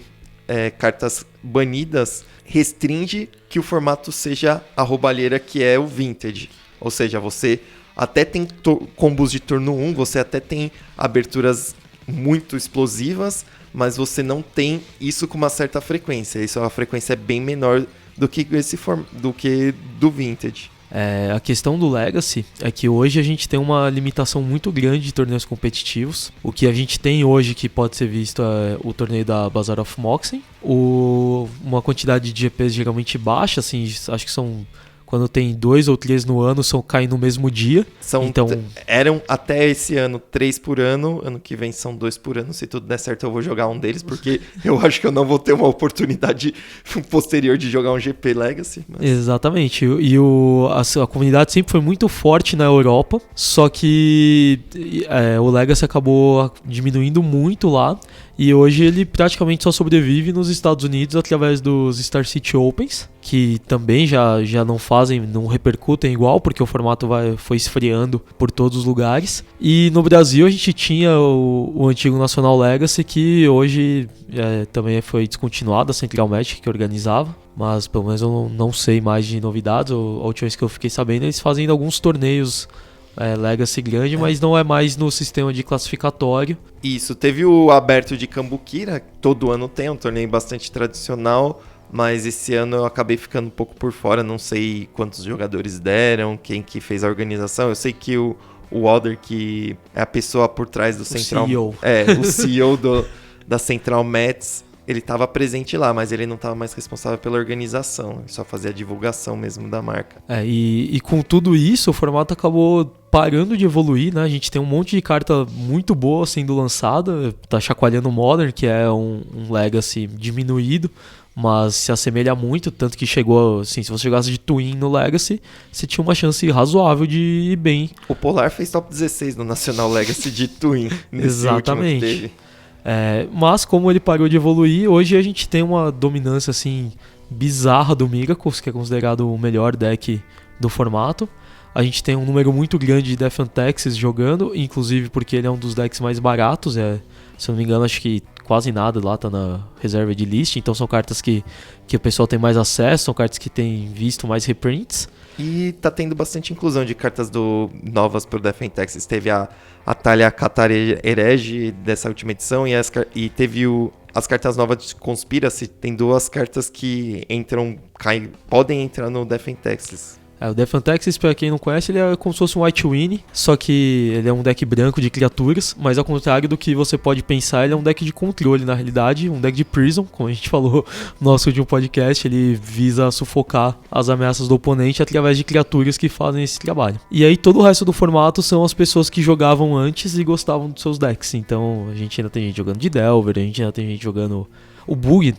cartas banidas, restringe que o formato seja a roubalheira, que é o Vintage. Ou seja, você até tem combos de turno 1, você até tem aberturas muito explosivas, mas você não tem isso com uma certa frequência. Isso é uma frequência bem menor do que do Vintage. A questão do Legacy é que hoje a gente tem uma limitação muito grande de torneios competitivos. O que a gente tem hoje que pode ser visto é o torneio da Bazaar of Moxen, uma quantidade de GPs geralmente baixa, assim, acho que são... Quando tem 2 ou 3 no ano, caem no mesmo dia. Eram até esse ano 3 por ano. Ano que vem são 2 por ano. Se tudo der certo, eu vou jogar um deles, porque eu acho que eu não vou ter uma oportunidade posterior de jogar um GP Legacy. Mas... Exatamente. E a comunidade sempre foi muito forte na Europa, só que o Legacy acabou diminuindo muito lá. E hoje ele praticamente só sobrevive nos Estados Unidos através dos Star City Opens, que também já não repercutem igual, porque o formato foi esfriando por todos os lugares. E no Brasil a gente tinha o antigo National Legacy, que hoje também foi descontinuado, a Central Magic que organizava. Mas pelo menos eu não sei mais de novidades. A última vez que eu fiquei sabendo, eles fazem alguns torneios Legacy grande, mas não é mais no sistema de classificatório. Isso, teve o aberto de Cambuquira, todo ano tem, um torneio bastante tradicional, mas esse ano eu acabei ficando um pouco por fora, não sei quantos jogadores deram, quem que fez a organização. Eu sei que o Alder, que é a pessoa por trás do Central... CEO. O CEO da Central Mets, ele estava presente lá, mas ele não estava mais responsável pela organização, ele só fazia a divulgação mesmo da marca. E com tudo isso, o formato acabou parando de evoluir, né? A gente tem um monte de carta muito boa sendo lançada, tá chacoalhando o Modern, que é um Legacy diminuído, mas se assemelha muito, tanto que chegou, assim, se você jogasse de Twin no Legacy, você tinha uma chance razoável de ir bem. O Polar fez top 16 no National Legacy de Twin. Exatamente. Último que teve. Mas como ele parou de evoluir, hoje a gente tem uma dominância assim bizarra do Miracles, que é considerado o melhor deck do formato. A gente tem um número muito grande de Death and Taxes jogando, inclusive porque ele é um dos decks mais baratos. Se eu não me engano, acho que quase nada lá tá na reserva de list. Então são cartas que o pessoal tem mais acesso, são cartas que tem visto mais reprints. E tá tendo bastante inclusão de cartas novas pro Death and Taxes. Teve a Talia Catar Herege dessa última edição e teve as cartas novas de Conspiracy. Tem 2 cartas que podem entrar no Death and Taxes. O Death and Taxes, pra quem não conhece, ele é como se fosse um White Winnie, só que ele é um deck branco de criaturas, mas ao contrário do que você pode pensar, ele é um deck de controle na realidade, um deck de Prison, como a gente falou no nosso último podcast. Ele visa sufocar as ameaças do oponente através de criaturas que fazem esse trabalho. E aí todo o resto do formato são as pessoas que jogavam antes e gostavam dos seus decks, então a gente ainda tem gente jogando de Delver, a gente ainda tem gente jogando... O Bug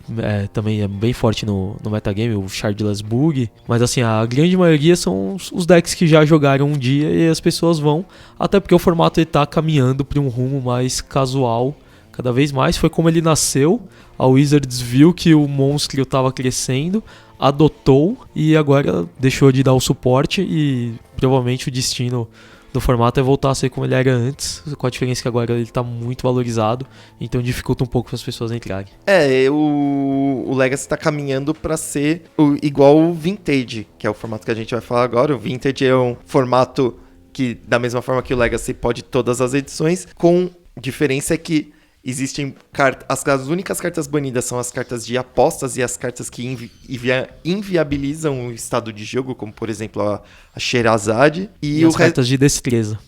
também é bem forte no metagame, o Shardless Bug. Mas assim, a grande maioria são os decks que já jogaram um dia e as pessoas vão. Até porque o formato está caminhando para um rumo mais casual cada vez mais. Foi como ele nasceu. A Wizards viu que o monstro estava crescendo, adotou e agora deixou de dar o suporte. E provavelmente o destino do formato é voltar a ser como ele era antes, com a diferença que agora ele está muito valorizado, então dificulta um pouco para as pessoas entrarem. O Legacy está caminhando para ser igual o Vintage, que é o formato que a gente vai falar agora. O Vintage é um formato que, da mesma forma que o Legacy, pode todas as edições, com diferença é que existem as únicas cartas banidas são as cartas de apostas e as cartas que inviabilizam o estado de jogo, como por exemplo a Sherazade. E as cartas de destreza.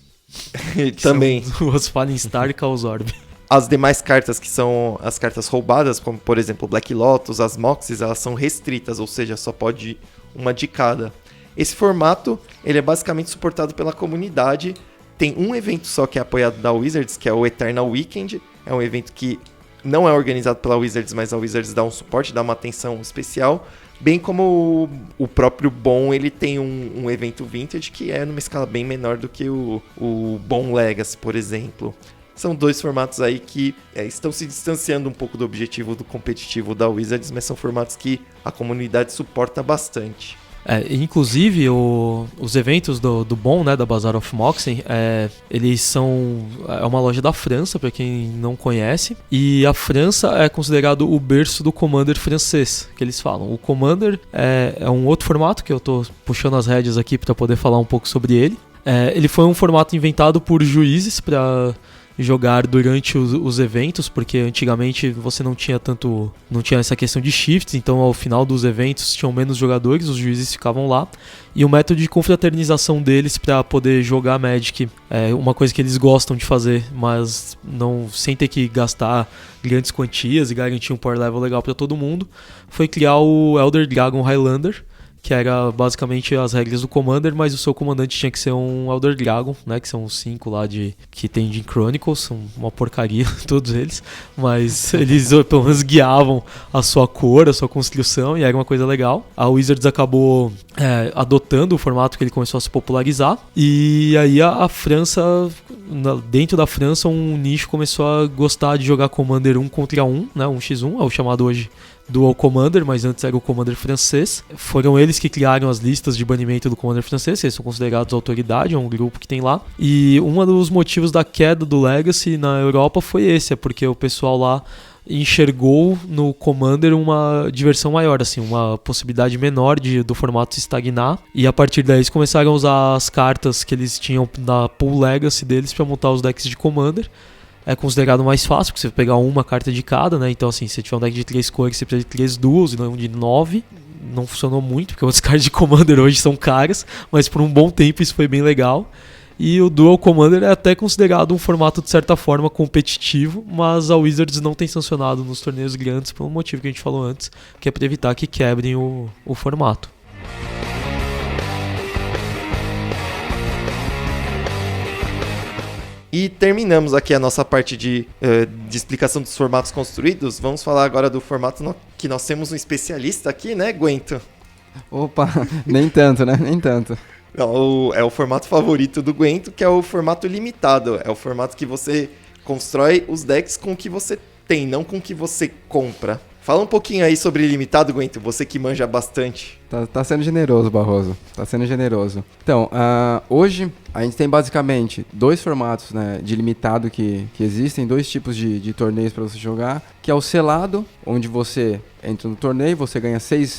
Também. Os Fallen Star e Chaos Orb. As demais cartas, que são as cartas roubadas, como por exemplo Black Lotus, as Moxes, elas são restritas, ou seja, só pode uma de cada. Esse formato, ele é basicamente suportado pela comunidade. Tem um evento só que é apoiado da Wizards, que é o Eternal Weekend. É um evento que não é organizado pela Wizards, mas a Wizards dá um suporte, dá uma atenção especial. Bem como o próprio Bon, ele tem um evento Vintage que é numa escala bem menor do que o Bon Legacy, por exemplo. São 2 formatos aí que estão se distanciando um pouco do objetivo do competitivo da Wizards, mas são formatos que a comunidade suporta bastante. Inclusive, os eventos do Bon, né, da Bazaar of Moxen, eles são... É uma loja da França, para quem não conhece. E a França é considerado o berço do Commander francês, que eles falam. O Commander é um outro formato, que eu tô puxando as rédeas aqui para poder falar um pouco sobre ele. Ele foi um formato inventado por juízes para jogar durante os eventos, porque antigamente você não tinha essa questão de shifts, então ao final dos eventos tinham menos jogadores, os juízes ficavam lá, e o método de confraternização deles para poder jogar Magic é uma coisa que eles gostam de fazer, mas não sem ter que gastar grandes quantias e garantir um power level legal para todo mundo, foi criar o Elder Dragon Highlander, que era basicamente as regras do Commander, mas o seu comandante tinha que ser um Elder Dragon, né, que são os 5 lá que tem de Chronicles, são uma porcaria todos eles, mas eles pelo menos guiavam a sua cor, a sua construção, e era uma coisa legal. A Wizards acabou adotando o formato que ele começou a se popularizar, e aí a França, dentro da França, um nicho começou a gostar de jogar Commander 1 contra 1, né, 1x1, é o chamado hoje Dual Commander, mas antes era o Commander francês. Foram eles que criaram as listas de banimento do Commander francês, eles são considerados autoridade, é um grupo que tem lá. E um dos motivos da queda do Legacy na Europa foi esse, porque o pessoal lá enxergou no Commander uma diversão maior, assim, uma possibilidade menor do formato se estagnar, e a partir daí eles começaram a usar as cartas que eles tinham na pool Legacy deles para montar os decks de Commander. É considerado mais fácil, porque você pegar uma carta de cada, né? Então, assim, se você tiver um deck de 3 cores, você precisa de 3 duos e não de 9. Não funcionou muito, porque as cartas de Commander hoje são caras, mas por um bom tempo isso foi bem legal. E o Dual Commander é até considerado um formato, de certa forma, competitivo, mas a Wizards não tem sancionado nos torneios grandes, por um motivo que a gente falou antes, que é para evitar que quebrem o formato. E terminamos aqui a nossa parte de explicação dos formatos construídos. Vamos falar agora do formato que nós temos um especialista aqui, né, Guento? Opa, nem tanto, né? Nem tanto. É o formato favorito do Guento, que é o formato limitado. É o formato que você constrói os decks com o que você tem, não com o que você compra. Fala um pouquinho aí sobre limitado, Guento, você que manja bastante. Tá sendo generoso, Barroso. Tá sendo generoso. Então, hoje a gente tem basicamente 2 formatos, né, de limitado que existem, 2 tipos de torneios para você jogar, que é o selado, onde você entra no torneio, você ganha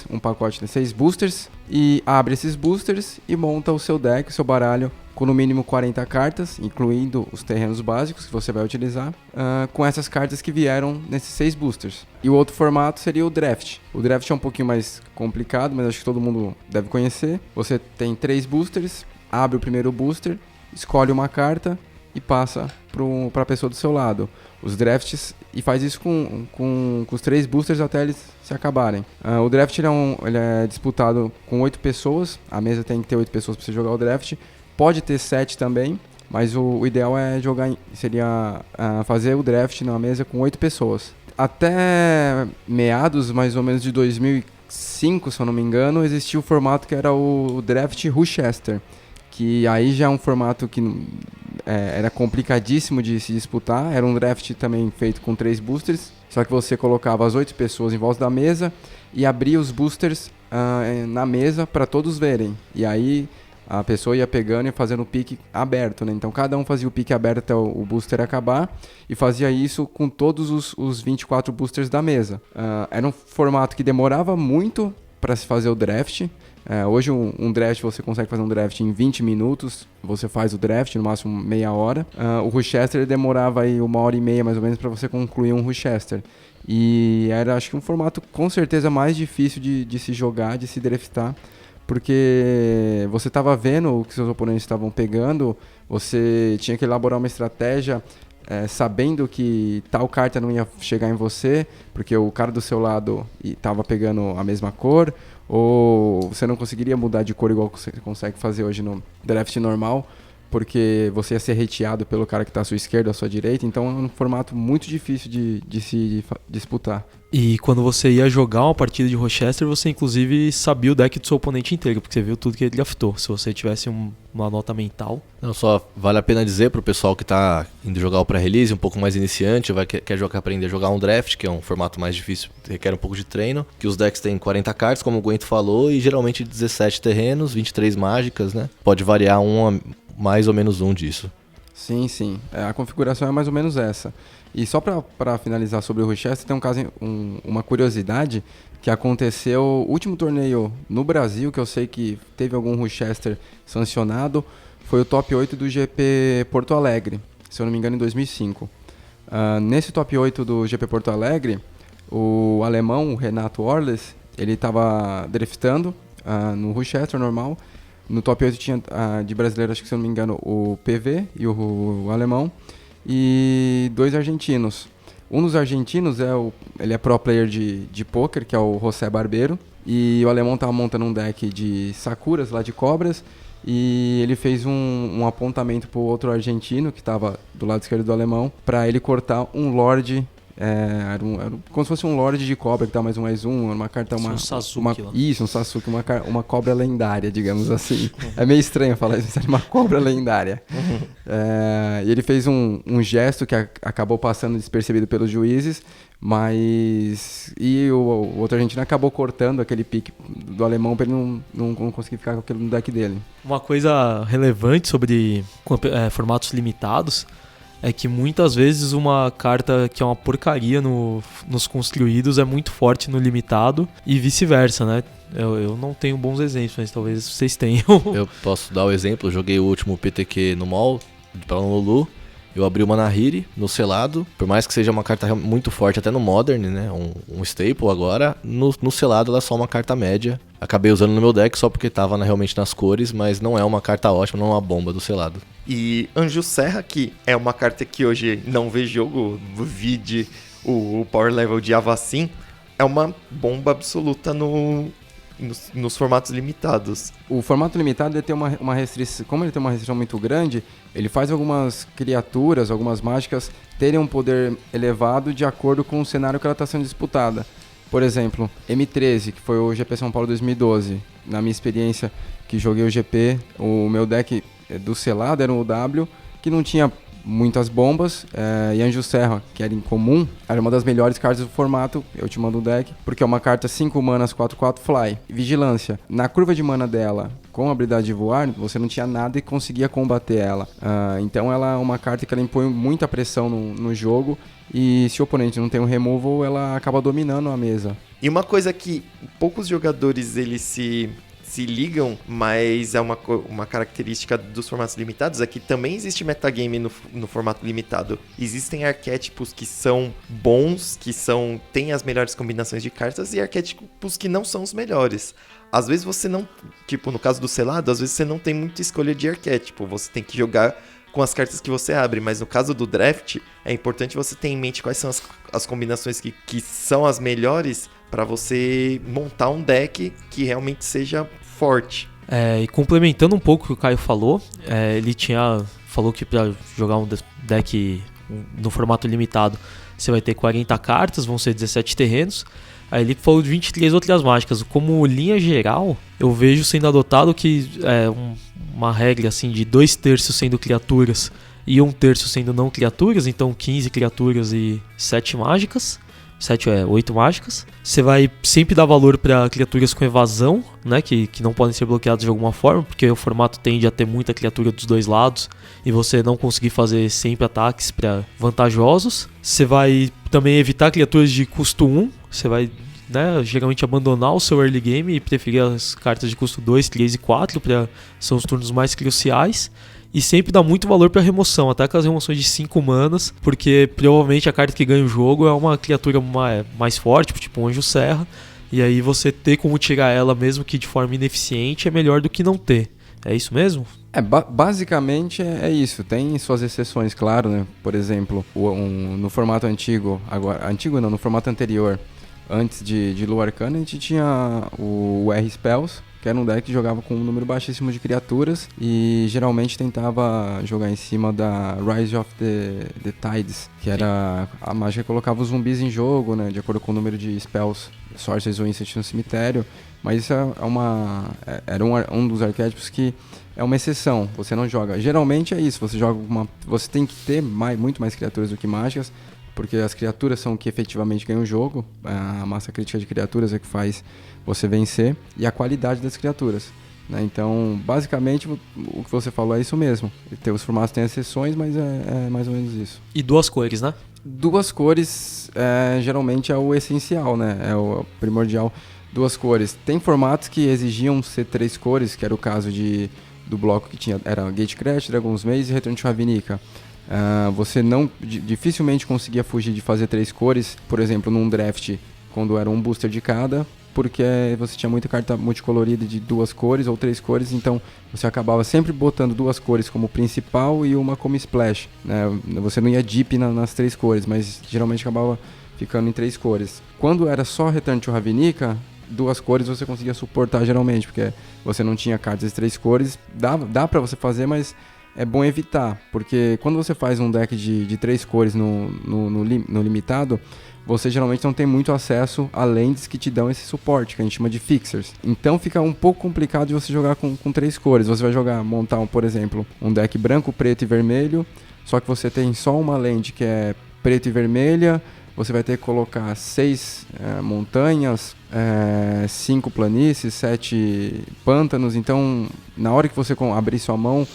um pacote de 6 boosters, e abre esses boosters e monta o seu deck, o seu baralho, com no mínimo 40 cartas, incluindo os terrenos básicos que você vai utilizar, com essas cartas que vieram nesses 6 boosters. E o outro formato seria o draft. O draft é um pouquinho mais complicado, mas acho que todo mundo deve conhecer. Você tem 3 boosters, abre o primeiro booster, escolhe uma carta e passa para a pessoa do seu lado. Os drafts, e faz isso com os 3 boosters até eles se acabarem. O draft ele é disputado com 8 pessoas, a mesa tem que ter 8 pessoas para você jogar o draft. Pode ter 7 também, mas o ideal é seria fazer o draft na mesa com 8 pessoas. Até meados mais ou menos de 2005, se eu não me engano, existia o formato que era o Draft Rochester, que aí já é um formato que era complicadíssimo de se disputar. Era um draft também feito com 3 boosters, só que você colocava as 8 pessoas em volta da mesa e abria os boosters na mesa para todos verem. E aí a pessoa ia pegando e fazendo o pique aberto, né? Então cada um fazia o pique aberto até o booster acabar e fazia isso com todos os 24 boosters da mesa. Era um formato que demorava muito para se fazer o draft. Hoje um draft, você consegue fazer um draft em 20 minutos, você faz o draft, no máximo meia hora. O Rochester demorava aí 1h30 mais ou menos para você concluir um Rochester. E era, acho que, um formato com certeza mais difícil de se jogar, de se draftar, porque você estava vendo o que seus oponentes estavam pegando, você tinha que elaborar uma estratégia sabendo que tal carta não ia chegar em você, porque o cara do seu lado estava pegando a mesma cor, ou você não conseguiria mudar de cor igual você consegue fazer hoje no draft normal, porque você ia ser hateado pelo cara que está à sua esquerda ou à sua direita, então é um formato muito difícil de se disputar. E quando você ia jogar uma partida de Rochester, você inclusive sabia o deck do seu oponente inteiro, porque você viu tudo que ele draftou, se você tivesse uma nota mental. Não, só vale a pena dizer pro pessoal que tá indo jogar o pré-release, um pouco mais iniciante, quer aprender a jogar um draft, que é um formato mais difícil, requer um pouco de treino, que os decks têm 40 cartas, como o Guento falou, e geralmente 17 terrenos, 23 mágicas, né? Pode variar mais ou menos um disso. Sim. A configuração é mais ou menos essa. E só para finalizar sobre o Rochester, tem um caso, uma curiosidade que aconteceu, o último torneio no Brasil, que eu sei que teve algum Rochester sancionado, foi o top 8 do GP Porto Alegre, se eu não me engano, em 2005. Nesse top 8 do GP Porto Alegre, o alemão, o Renato Orles, ele estava driftando no Rochester normal. No top 8 tinha de brasileiro, acho que se eu não me engano, o PV e o alemão, e 2 argentinos. Um dos argentinos ele é pro player de poker, que é o José Barbeiro, e o alemão estava montando um deck de sakuras lá de cobras, e ele fez um apontamento pro outro argentino, que estava do lado esquerdo do alemão, para ele cortar um Lorde. Era como se fosse um Lorde de cobra que dá mais um, uma carta, um Sasuke lá. Isso, um Sasuke, uma cobra lendária, digamos assim. É meio estranho falar isso, uma cobra lendária. E ele fez um gesto que acabou passando despercebido pelos juízes, e o outro argentino acabou cortando aquele pique do alemão para ele não conseguir ficar com aquilo no deck dele. Uma coisa relevante sobre formatos limitados é que muitas vezes uma carta que é uma porcaria nos construídos é muito forte no limitado e vice-versa, né? Eu não tenho bons exemplos, mas talvez vocês tenham. Eu posso dar o exemplo, eu joguei o último PTQ no mall, para o Lulu. Eu abri uma Nahiri no selado, por mais que seja uma carta muito forte até no Modern, né, um staple agora, no selado ela é só uma carta média. Acabei usando no meu deck só porque tava realmente nas cores, mas não é uma carta ótima, não é uma bomba do selado. E Anjo Serra, que é uma carta que hoje não vê jogo, vide o power level de Avacyn, é uma bomba absoluta nos formatos limitados. O formato limitado ele tem uma restrição, como ele tem uma restrição muito grande, ele faz algumas criaturas, algumas mágicas terem um poder elevado de acordo com o cenário que ela está sendo disputada. Por exemplo, M13, que foi o GP São Paulo 2012. Na minha experiência que joguei o GP, o meu deck do selado era o W, que não tinha muitas bombas, e Anjo Serra, que era incomum, era uma das melhores cartas do formato. Eu te mando o deck, porque é uma carta 5 manas, 4/4 fly. Vigilância. Na curva de mana dela, com a habilidade de voar, você não tinha nada e conseguia combater ela. Então ela é uma carta que ela impõe muita pressão no jogo, e se o oponente não tem um removal, ela acaba dominando a mesa. E uma coisa que poucos jogadores eles se ligam, mas é uma característica dos formatos limitados, é que também existe metagame no formato limitado. Existem arquétipos que são bons, têm as melhores combinações de cartas, e arquétipos que não são os melhores. Às vezes você não, tipo no caso do selado, às vezes você não tem muita escolha de arquétipo, você tem que jogar com as cartas que você abre, mas no caso do draft, é importante você ter em mente quais são as combinações que são as melhores para você montar um deck que realmente seja forte. E complementando um pouco o que o Caio falou, ele falou que para jogar um deck no formato limitado, você vai ter 40 cartas, vão ser 17 terrenos. Aí ele falou de 23 outras mágicas. Como linha geral, eu vejo sendo adotado que uma regra assim de 2/3 sendo criaturas e 1/3 sendo não criaturas, então 15 criaturas e 7 mágicas. 8 mágicas. Você vai sempre dar valor para criaturas com evasão, né, que não podem ser bloqueadas de alguma forma, porque o formato tende a ter muita criatura dos dois lados e você não conseguir fazer sempre ataques vantajosos. Você vai também evitar criaturas de custo 1, você vai geralmente abandonar o seu early game e preferir as cartas de custo 2, 3 e 4, são os turnos mais cruciais. E sempre dá muito valor pra remoção, até com as remoções de 5 manas, porque provavelmente a carta que ganha o jogo é uma criatura mais forte, tipo um Anjo Serra, e aí você ter como tirar ela mesmo que de forma ineficiente é melhor do que não ter. É isso mesmo? Basicamente é isso. Tem suas exceções, claro, né? Por exemplo, no formato antigo, no formato anterior, antes de Lua Arcana, a gente tinha o R-Spells, que era um deck que jogava com um número baixíssimo de criaturas e geralmente tentava jogar em cima da Rise of the Tides, que era a mágica que colocava os zumbis em jogo, né? De acordo com o número de spells, sorceries ou instant no cemitério. Mas isso era um dos arquétipos que é uma exceção, você não joga. Geralmente é isso, você tem que ter muito mais criaturas do que mágicas, porque as criaturas são o que efetivamente ganham o jogo, a massa crítica de criaturas é que faz você vencer, e a qualidade das criaturas, né? Então, basicamente, o que você falou é isso mesmo. Os formatos têm exceções, mas é mais ou menos isso. E 2 cores, né? 2 cores geralmente é o essencial, né? É o primordial. 2 cores. Tem formatos que exigiam ser 3 cores, que era o caso do bloco que era Gatecrash, Dragon's Maze e Return to Ravnica. Você dificilmente conseguia fugir de fazer 3 cores, por exemplo, num draft, quando era um booster de cada, porque você tinha muita carta multicolorida de 2 cores ou 3 cores, então você acabava sempre botando 2 cores como principal e uma como splash, né? Você não ia deep nas 3 cores, mas geralmente acabava ficando em 3 cores. Quando era só Return to Ravnica, 2 cores você conseguia suportar geralmente, porque você não tinha cartas de 3 cores, dá pra você fazer, mas é bom evitar, porque quando você faz um deck de 3 cores no limitado, você geralmente não tem muito acesso a lands que te dão esse suporte, que a gente chama de fixers. Então fica um pouco complicado de você jogar com 3 cores. Você vai montar, por exemplo, um deck branco, preto e vermelho, só que você tem só uma land que é preto e vermelha, você vai ter que colocar 6 montanhas, 5 planícies, 7 pântanos, então na hora que você abrir sua mão,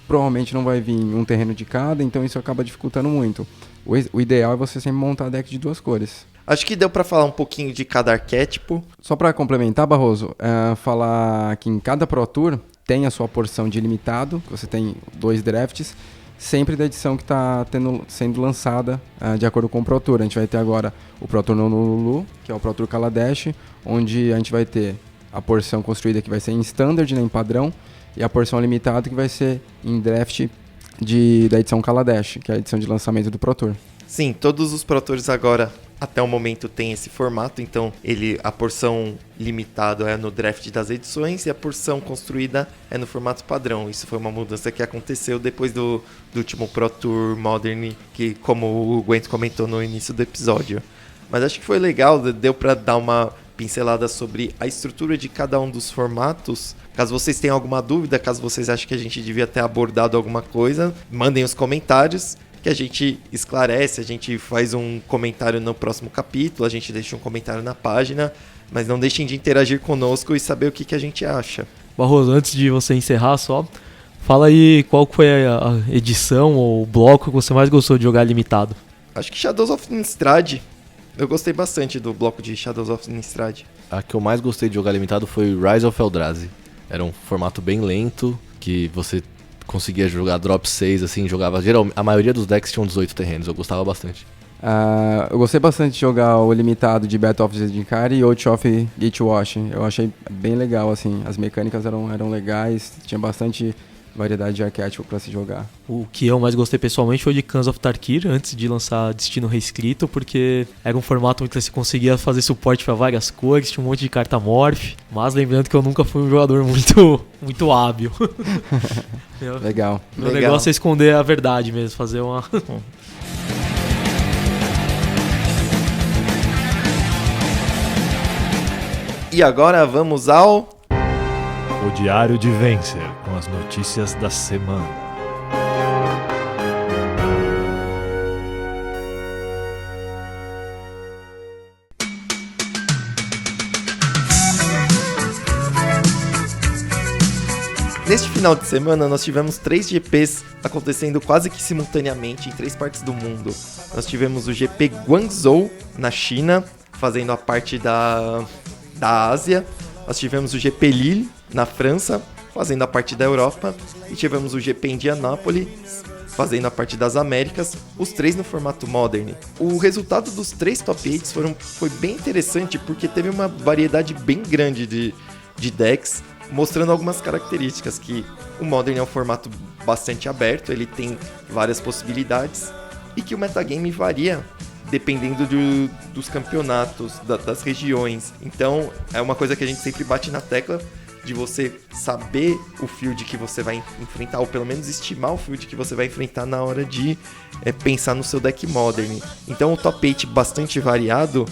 provavelmente não vai vir um terreno de cada, então isso acaba dificultando muito. O ideal é você sempre montar deck de 2 cores. Acho que deu pra falar um pouquinho de cada arquétipo. Só para complementar, Barroso, falar que em cada Pro Tour tem a sua porção de limitado, que você tem 2 drafts, sempre da edição que está sendo lançada de acordo com o Pro Tour. A gente vai ter agora o Pro Tour no Lulu, que é o Pro Tour Kaladesh, onde a gente vai ter a porção construída que vai ser em Standard, né, em padrão, e a porção limitada que vai ser em draft da edição Kaladesh, que é a edição de lançamento do Pro Tour. Sim, todos os Pro Tours agora, até o momento, tem esse formato, então a porção limitada é no draft das edições e a porção construída é no formato padrão. Isso foi uma mudança que aconteceu depois do último Pro Tour Modern, que, como o Gwent comentou no início do episódio. Mas acho que foi legal, deu para dar uma pincelada sobre a estrutura de cada um dos formatos. Caso vocês tenham alguma dúvida, caso vocês achem que a gente devia ter abordado alguma coisa, mandem os comentários que a gente esclarece, a gente faz um comentário no próximo capítulo, a gente deixa um comentário na página, mas não deixem de interagir conosco e saber o que a gente acha. Barroso, antes de você encerrar só, fala aí qual foi a edição ou bloco que você mais gostou de jogar limitado. Acho que Shadows of Innistrad. Eu gostei bastante do bloco de Shadows of Innistrad. A que eu mais gostei de jogar limitado foi Rise of Eldrazi. Era um formato bem lento, que você conseguia jogar drop 6, assim, a maioria dos decks tinham 18 terrenos, eu gostava bastante. Eu gostei bastante de jogar o limitado de Battle of Zendikar e Oath of Gatewatch. Eu achei bem legal, assim, as mecânicas eram legais, tinha bastante variedade de arquétipo pra se jogar. O que eu mais gostei pessoalmente foi de Khans of Tarkir, antes de lançar Destino Reescrito, porque era um formato onde você conseguia fazer suporte pra várias cores, tinha um monte de carta morph, mas lembrando que eu nunca fui um jogador muito hábil. Legal. Meu negócio é esconder a verdade mesmo, fazer uma... E agora vamos ao... O Diário de Vencer, com as notícias da semana. Neste final de semana, nós tivemos 3 GPs acontecendo quase que simultaneamente em 3 partes do mundo. Nós tivemos o GP Guangzhou, na China, fazendo a parte da Ásia. Nós tivemos o GP Lille, na França, fazendo a parte da Europa. E tivemos o GP Indianápolis, fazendo a parte das Américas, os 3 no formato Modern. O resultado dos 3 top 8 foi bem interessante, porque teve uma variedade bem grande de decks. mostrando algumas características, que o Modern é um formato bastante aberto, ele tem várias possibilidades, e que o metagame varia dependendo dos campeonatos, das regiões. Então, é uma coisa que a gente sempre bate na tecla, de você saber o field que você vai enfrentar, ou pelo menos estimar o field que você vai enfrentar na hora de pensar no seu deck Modern. Então, o top 8 bastante variado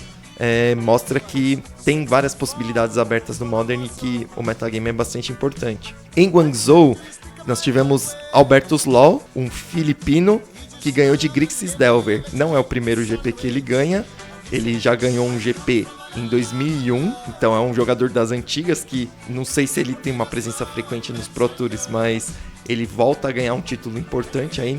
mostra que tem várias possibilidades abertas no Modern e que o metagame é bastante importante. Em Guangzhou, nós tivemos Albertus Law, um filipino que ganhou de Grixis Delver. Não é o primeiro GP que ele ganha, ele já ganhou um GP em 2001, então é um jogador das antigas que não sei se ele tem uma presença frequente nos Pro Tours, mas ele volta a ganhar um título importante aí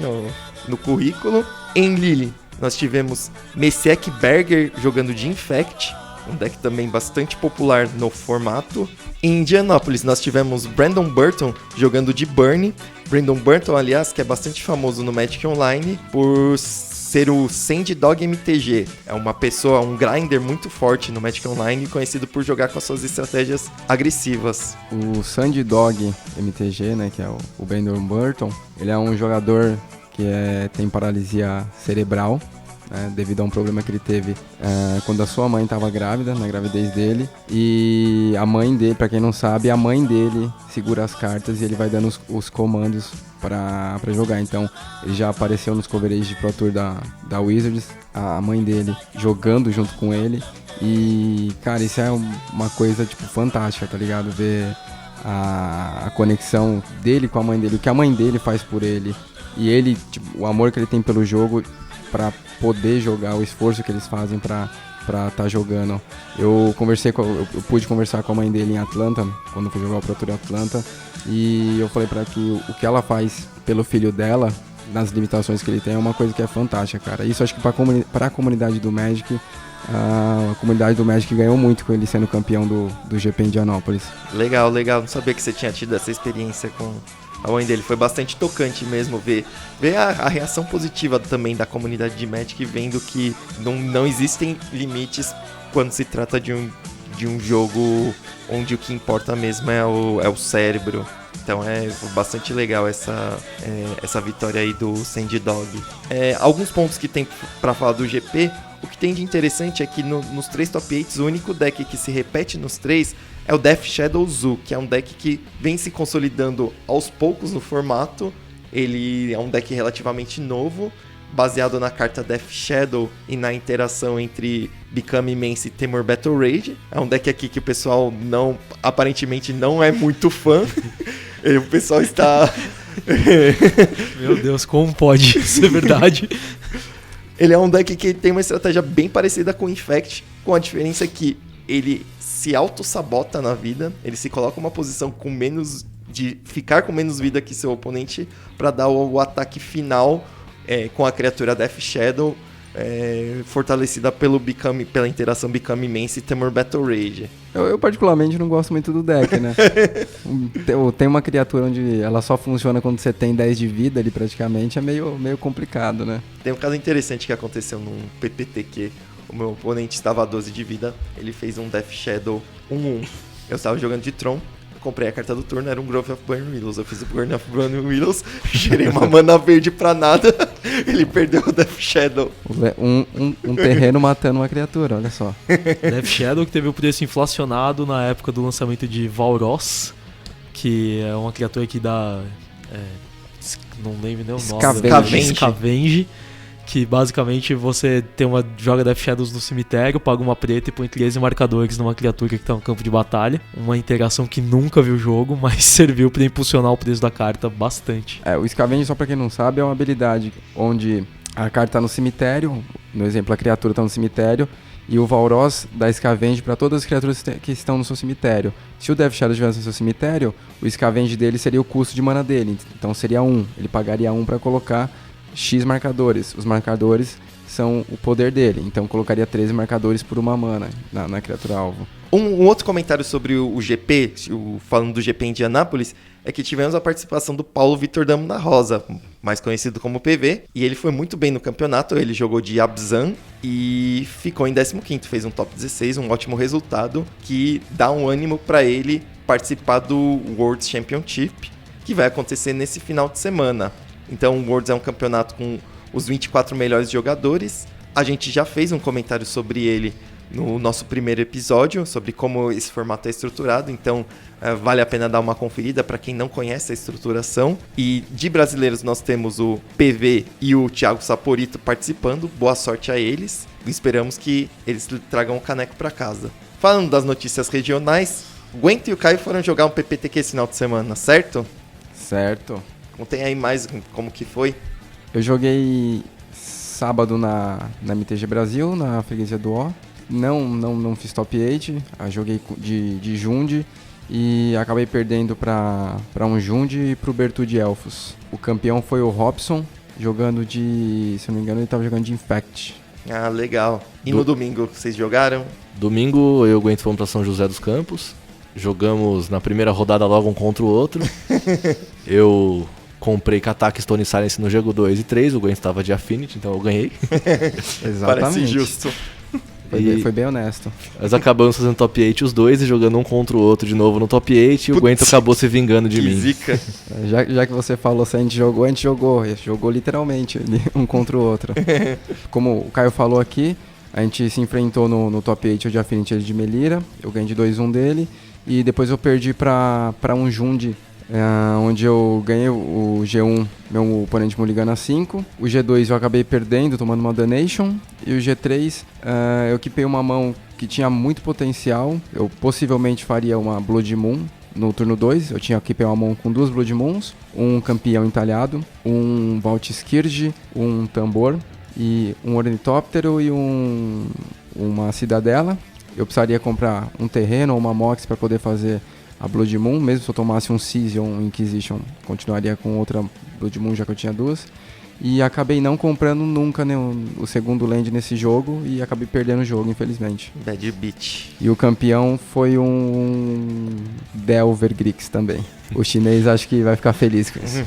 no currículo. Em Lille, nós tivemos Messiek Berger jogando de Infect, um deck também bastante popular no formato. Em Indianápolis, nós tivemos Brandon Burton jogando de Burn. Brandon Burton, aliás, que é bastante famoso no Magic Online por ser o Sandy Dog MTG. É uma pessoa, um grinder muito forte no Magic Online, conhecido por jogar com as suas estratégias agressivas. O Sandy Dog MTG, né, que é o Brandon Burton, ele é um jogador que tem paralisia cerebral, né, devido a um problema que ele teve quando a sua mãe estava grávida, na gravidez dele. E a mãe dele, pra quem não sabe, a mãe dele segura as cartas e ele vai dando os comandos pra jogar. Então, ele já apareceu nos coverage de Pro Tour da Wizards, a mãe dele jogando junto com ele. E, cara, isso é uma coisa, tipo, fantástica, tá ligado? Ver a conexão dele com a mãe dele, o que a mãe dele faz por ele. E ele, tipo, o amor que ele tem pelo jogo pra poder jogar, o esforço que eles fazem pra tá jogando. Eu pude conversar com a mãe dele em Atlanta, quando eu fui jogar o Pro Tour em Atlanta, e eu falei pra que o que ela faz pelo filho dela, nas limitações que ele tem, é uma coisa que é fantástica, cara. Isso acho que pra comunidade do Magic, a comunidade do Magic ganhou muito com ele sendo campeão do GP Indianápolis. Legal, não sabia que você tinha tido essa experiência com a mãe dele. Foi bastante tocante mesmo ver a reação positiva também da comunidade de Magic, vendo que não existem limites quando se trata de um jogo onde o que importa mesmo é o cérebro. Então é bastante legal essa vitória aí do Sandy Dog. Alguns pontos que tem pra falar do GP. O que tem de interessante é que nos 3 top 8, o único deck que se repete nos 3 é o Death Shadow Zoo, que é um deck que vem se consolidando aos poucos no formato. Ele é um deck relativamente novo, baseado na carta Death Shadow e na interação entre Become Immense e Temur Battle Rage. É um deck aqui que o pessoal aparentemente não é muito fã. O pessoal está... Meu Deus, como pode ser verdade? Ele é um deck que tem uma estratégia bem parecida com o Infect, com a diferença que ele se auto-sabota na vida, ele se coloca uma posição de ficar com menos vida que seu oponente para dar o ataque final com a criatura Death Shadow, fortalecida pela interação Become Immense e Temur Battle Rage. Eu particularmente não gosto muito do deck, né? Tem uma criatura onde ela só funciona quando você tem 10 de vida ali praticamente, é meio complicado, né? Tem um caso interessante que aconteceu num PPTQ. O meu oponente estava a 12 de vida, ele fez um Death Shadow 1/1. Eu estava jogando de Tron, comprei a carta do turno, era um Growth of Burn Willows. Eu fiz o Growth of Burn Willows, gerei uma mana verde pra nada, ele perdeu o Death Shadow. Um terreno matando uma criatura, olha só. Death Shadow, que teve o preço inflacionado na época do lançamento de Valros, que é uma criatura que dá... não lembro nem o nome. Scavenge. Que basicamente você joga Death Shadows no cemitério, paga uma preta e põe 13 marcadores numa criatura que tá no campo de batalha. Uma interação que nunca viu o jogo, mas serviu para impulsionar o preço da carta bastante. O Scavenge, só pra quem não sabe, é uma habilidade onde a carta tá no cemitério, no exemplo a criatura tá no cemitério, e o Valros dá Scavenge para todas as criaturas que estão no seu cemitério. Se o Death Shadow estivesse no seu cemitério, o Scavenge dele seria o custo de mana dele, então seria 1. Ele pagaria 1 para colocar X marcadores. Os marcadores são o poder dele, então colocaria 13 marcadores por uma mana na criatura alvo. Um outro comentário sobre o GP, falando do GP Indianápolis, é que tivemos a participação do Paulo Vitor Damo da Rosa, mais conhecido como PV, e ele foi muito bem no campeonato. Ele jogou de Abzan e ficou em 15º, fez um top 16, um ótimo resultado que dá um ânimo para ele participar do World Championship, que vai acontecer nesse final de semana. Então o Worlds é um campeonato com os 24 melhores jogadores. A gente já fez um comentário sobre ele no nosso primeiro episódio, sobre como esse formato é estruturado, então vale a pena dar uma conferida para quem não conhece a estruturação. E de brasileiros nós temos o PV e o Thiago Saporito participando, boa sorte a eles, esperamos que eles tragam o caneco para casa. Falando das notícias regionais, o Guento e o Caio foram jogar um PPTQ esse final de semana, certo? Certo. Contem aí mais como que foi. Eu joguei sábado na MTG Brasil, na freguesia do O. Não fiz top 8, joguei de Jund e acabei perdendo para um Jund e pro Bertu de Elfos. O campeão foi o Robson, jogando se eu não me engano, ele estava jogando de Infect. Ah, legal. E no domingo, vocês jogaram? Domingo eu e o Guento fomos pra São José dos Campos. Jogamos na primeira rodada logo um contra o outro. Eu comprei Katak, Stone Silence no jogo 2 e 3, o Guento estava de Affinity, então eu ganhei. Exatamente. Parece justo. Foi bem honesto. Nós acabamos fazendo top 8 os dois e jogando um contra o outro de novo no top 8 e o Guento acabou se vingando de mim. Zica. Já que você falou se a gente jogou literalmente um contra o outro. Como o Caio falou aqui, a gente se enfrentou no top 8 de Affinity de Melira, eu ganhei de 2-1 dele e depois eu perdi para um Jund, onde eu ganhei o G1, meu oponente Mulligana 5. O G2 eu acabei perdendo, tomando uma Donation. E o G3 eu equipei uma mão que tinha muito potencial. Eu possivelmente faria uma Blood Moon no turno 2. Eu tinha equipei uma mão com 2 Blood Moons, um campeão entalhado, um Vault Skirge, um tambor, e um ornitóptero e uma cidadela. Eu precisaria comprar um terreno ou uma Mox para poder fazer a Blood Moon, mesmo se eu tomasse um Seize ou um Inquisition, continuaria com outra Blood Moon, já que eu tinha 2. E acabei não comprando nunca o segundo land nesse jogo e acabei perdendo o jogo, infelizmente. Bad beat. E o campeão foi um Delver Grix também. O chinês acho que vai ficar feliz com isso.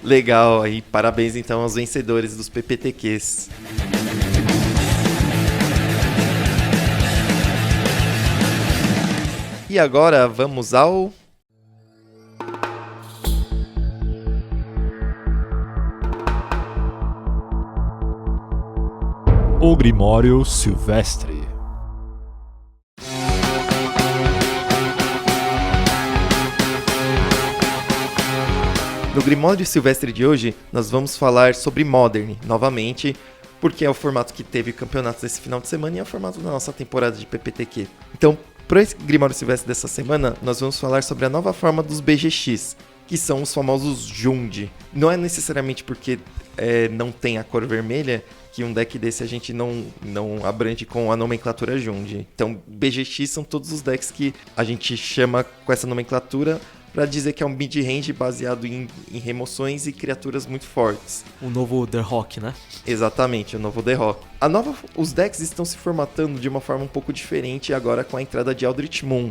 Legal, aí parabéns então aos vencedores dos PPTQs. E agora vamos ao... O Grimório Silvestre. No Grimório Silvestre de hoje, nós vamos falar sobre Modern, novamente, porque é o formato que teve campeonatos esse final de semana e é o formato da nossa temporada de PPTQ. Então, para esse Grimório Silvestre dessa semana, nós vamos falar sobre a nova forma dos BGX, que são os famosos Jund. Não é necessariamente porque não tem a cor vermelha que um deck desse a gente não abrange com a nomenclatura Jund. Então, BGX são todos os decks que a gente chama com essa nomenclatura para dizer que é um mid-range baseado em remoções e criaturas muito fortes. O novo The Rock, né? Exatamente, o novo The Rock. Os decks estão se formatando de uma forma um pouco diferente agora com a entrada de Eldritch Moon.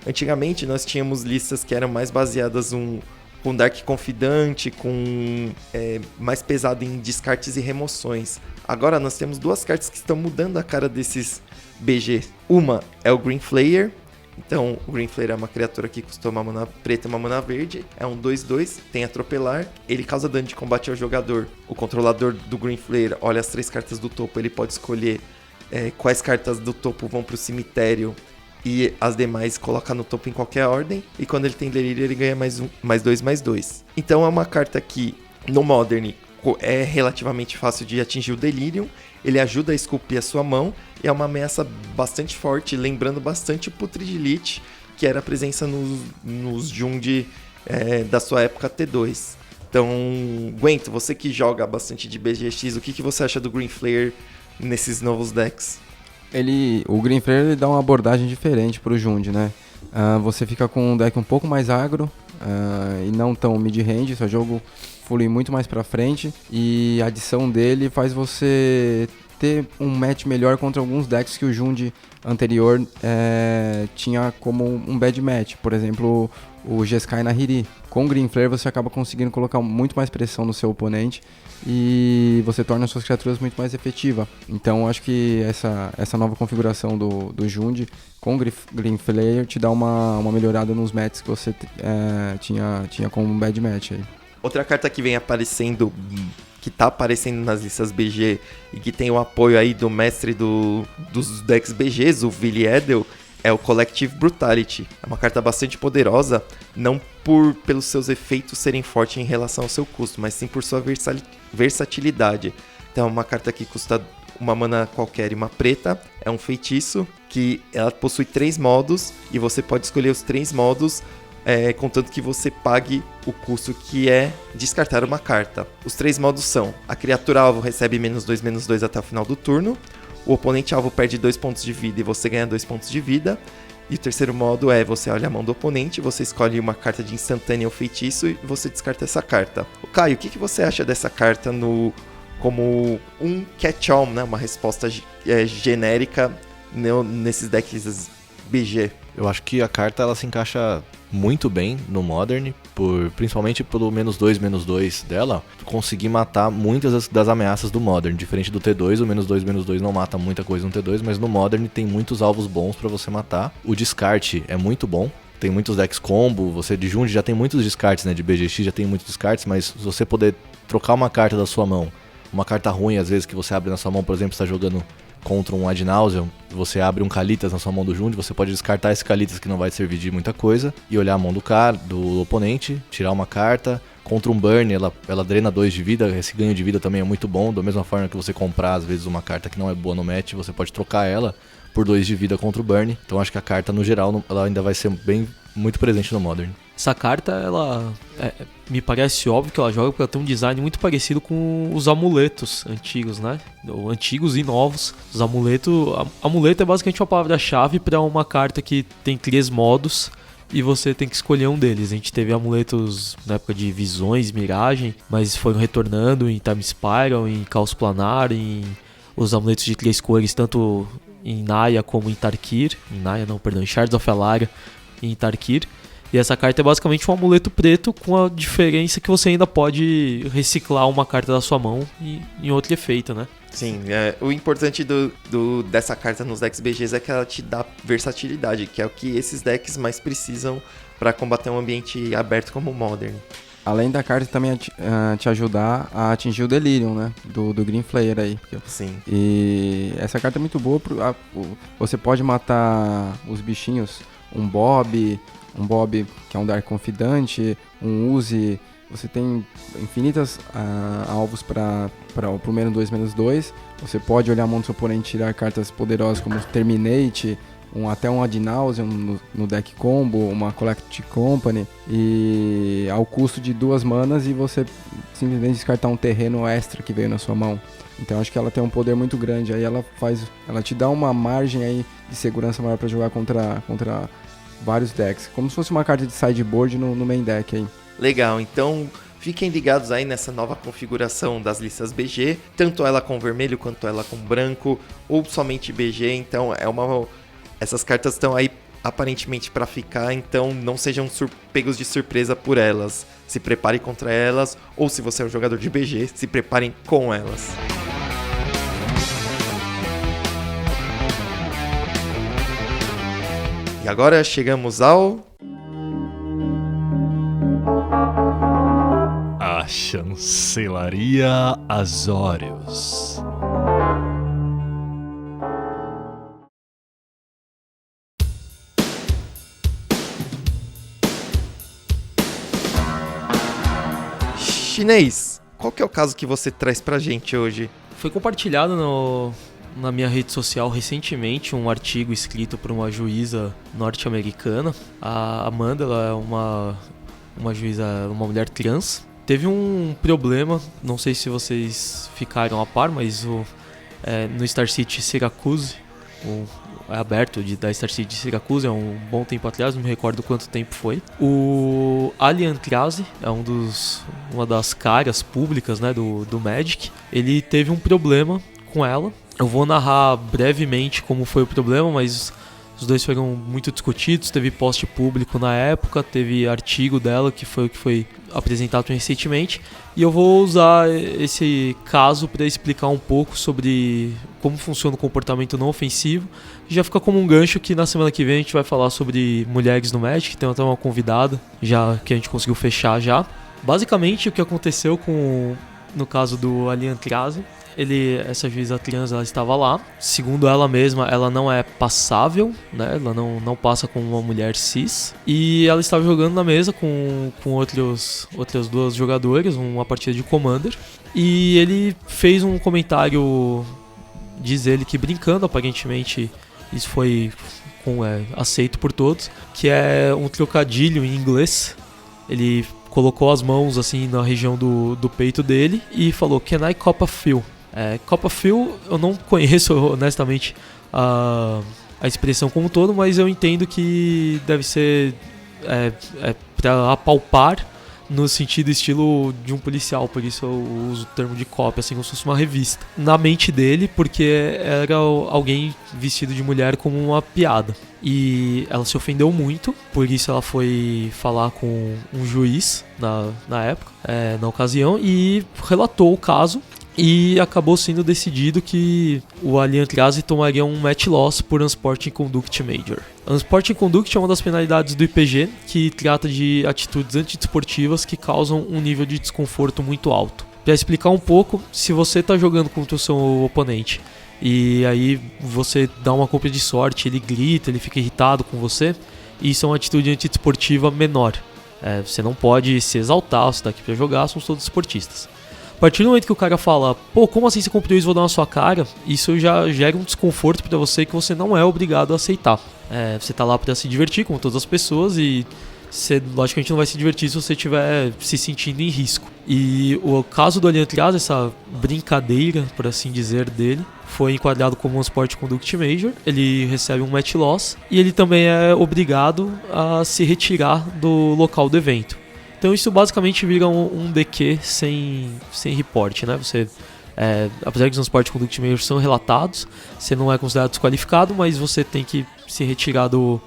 Antigamente nós tínhamos listas que eram mais baseadas com Dark Confidante, com mais pesado em descartes e remoções. Agora nós temos duas cartas que estão mudando a cara desses BG. Uma é o Green Flayer. Então, o Green Flayer é uma criatura que custa uma mana preta e uma mana verde. É um 2/2, tem atropelar. Ele causa dano de combate ao jogador. O controlador do Green Flayer olha as 3 cartas do topo. Ele pode escolher quais cartas do topo vão para o cemitério e as demais coloca no topo em qualquer ordem. E quando ele tem delírio, ele ganha +2/+2. Então, é uma carta que, no Modern, é relativamente fácil de atingir o delírio. Ele ajuda a esculpir a sua mão e é uma ameaça bastante forte, lembrando bastante o Putrid Lich, que era a presença nos Jund da sua época T2. Então, Guento, você que joga bastante de BGX, o que você acha do Green Flayer nesses novos decks? O Green Flayer ele dá uma abordagem diferente pro Jund, né? Você fica com um deck um pouco mais agro e não tão mid-range, seu jogo flui muito mais pra frente e a adição dele faz você ter um match melhor contra alguns decks que o Jund anterior tinha como um bad match. Por exemplo, o Jeskai Nahiri. Com o Green Flare você acaba conseguindo colocar muito mais pressão no seu oponente e você torna as suas criaturas muito mais efetivas. Então acho que essa nova configuração do Jund com o Green Flare te dá uma melhorada nos matches que você tinha como um bad match aí. Outra carta que vem aparecendo, que tá aparecendo nas listas BG e que tem o apoio aí do mestre dos decks BGs, o Willy Edel, é o Collective Brutality. É uma carta bastante poderosa, não pelos seus efeitos serem fortes em relação ao seu custo, mas sim por sua versatilidade. Então é uma carta que custa uma mana qualquer e uma preta, é um feitiço que ela possui 3 modos e você pode escolher os 3 modos contanto que você pague o custo que é descartar uma carta. Os 3 modos são: a criatura alvo recebe -2/-2 até o final do turno, o oponente alvo perde 2 pontos de vida e você ganha 2 pontos de vida. E o terceiro modo é: você olha a mão do oponente, você escolhe uma carta de instantânea ou feitiço e você descarta essa carta. Caio, o que você acha dessa carta como um catch-all, né? Uma resposta genérica nesses decks BG? Eu acho que a carta ela se encaixa muito bem no Modern, principalmente pelo -2/-2 dela, conseguir matar muitas das ameaças do Modern. Diferente do T2, o -2/-2 não mata muita coisa no T2, mas no Modern tem muitos alvos bons pra você matar. O descarte é muito bom. Tem muitos decks combo, você de Jund já tem muitos descartes, né? De BGX já tem muitos descartes, mas se você poder trocar uma carta da sua mão, uma carta ruim às vezes que você abre na sua mão, por exemplo, você está jogando contra um Ad Nauseam, você abre um Kalitas na sua mão do Jund, você pode descartar esse Kalitas que não vai servir de muita coisa e olhar a mão do oponente, tirar uma carta. Contra um Burn, ela drena 2 de vida, esse ganho de vida também é muito bom, da mesma forma que você comprar às vezes uma carta que não é boa no match, você pode trocar ela por 2 de vida contra o Burn. Então acho que a carta no geral ela ainda vai ser muito presente no Modern. Essa carta, ela me parece óbvio que ela joga porque ela tem um design muito parecido com os amuletos antigos, né? Ou antigos e novos. Os amuleto é basicamente uma palavra-chave para uma carta que tem 3 modos e você tem que escolher um deles. A gente teve amuletos na época de Visões, Miragem, mas foram retornando em Time Spiral, em Caos Planar, em os amuletos de 3 cores, tanto em Naya como em Tarkir. Em Shards of Elaria e em Tarkir. E essa carta é basicamente um amuleto preto, com a diferença que você ainda pode reciclar uma carta da sua mão em outro efeito, né? Sim, o importante dessa carta nos decks BGs é que ela te dá versatilidade, que é o que esses decks mais precisam para combater um ambiente aberto como o Modern. Além da carta também te ajudar a atingir o Delirium, né? Do Green Flare aí. Sim. E essa carta é muito boa, você pode matar os bichinhos, um Bob que é um Dark Confidante, um Uzi. Você tem infinitas alvos para o -2/-2. Você pode olhar a mão do seu oponente e tirar cartas poderosas como Terminate, até um Ad Nauseam no deck combo, uma Collect Company, e ao custo de 2 manas e você simplesmente descartar um terreno extra que veio na sua mão. Então acho que ela tem um poder muito grande, aí ela te dá uma margem aí de segurança maior para jogar contra vários decks, como se fosse uma carta de sideboard no main deck aí. Legal, então fiquem ligados aí nessa nova configuração das listas BG, tanto ela com vermelho quanto ela com branco, ou somente BG, então essas cartas estão aí aparentemente para ficar, então não sejam pegos de surpresa por elas. Se prepare contra elas, ou se você é um jogador de BG, se preparem com elas. E agora chegamos ao... A Chancelaria Azorius. Chinês, qual que é o caso que você traz pra gente hoje? Foi compartilhado na minha rede social recentemente um artigo escrito por uma juíza norte-americana. A Amanda, ela é uma juíza, uma mulher trans. Teve um problema, não sei se vocês ficaram a par, mas no Star City Syracuse, é aberto da Star City Syracuse, é um bom tempo atrás, não me recordo quanto tempo foi. O Alien Krause é uma das caras públicas, né, do Magic. Ele teve um problema com ela. Eu vou narrar brevemente como foi o problema, mas Os dois foram muito discutidos, teve post público na época, teve artigo dela que foi o que foi apresentado recentemente. E eu vou usar esse caso para explicar um pouco sobre como funciona o comportamento não ofensivo. Já fica como um gancho que na semana que vem a gente vai falar sobre mulheres no Magic, tem até uma convidada já que a gente conseguiu fechar já. Basicamente o que aconteceu no caso do Alian Krasi, essa juíza trans, ela estava lá. Segundo ela mesma, ela não é passável, né? Ela não passa como uma mulher cis. E ela estava jogando na mesa com outras duas jogadoras, uma partida de Commander. E ele fez um comentário, diz ele que brincando, aparentemente isso foi aceito por todos, que é um trocadilho em inglês. Ele colocou as mãos assim na região do peito dele e falou: "Can I cop a feel?" Cop a feel, eu não conheço honestamente a expressão como um todo, mas eu entendo que deve ser para apalpar no sentido estilo de um policial, por isso eu uso o termo de cópia, assim como se fosse uma revista. Na mente dele, porque era alguém vestido de mulher como uma piada. E ela se ofendeu muito, por isso ela foi falar com um juiz na época, na ocasião, e relatou o caso. E acabou sendo decidido que o Alian Krasi tomaria um match loss por Unsporting Conduct Major. Unsporting Conduct é uma das penalidades do IPG, que trata de atitudes antidesportivas que causam um nível de desconforto muito alto. Para explicar um pouco, se você está jogando contra o seu oponente e aí você dá uma compra de sorte, ele grita, ele fica irritado com você, isso é uma atitude antidesportiva menor. Você não pode se exaltar, você está aqui para jogar, somos todos esportistas. A partir do momento que o cara fala, pô, como assim você cumpriu isso, vou dar na sua cara, isso já gera um desconforto pra você que você não é obrigado a aceitar. Você tá lá pra se divertir, como todas as pessoas, e você, logicamente, não vai se divertir se você estiver se sentindo em risco. E o caso do Alian Krasi, essa brincadeira, por assim dizer, dele, foi enquadrado como um Sport Conduct Major. Ele recebe um match loss e ele também é obrigado a se retirar do local do evento. Então isso basicamente vira um DQ sem report, né? Você, apesar que os Sport Conduct Majors são relatados, você não é considerado desqualificado, mas você tem que se retirar do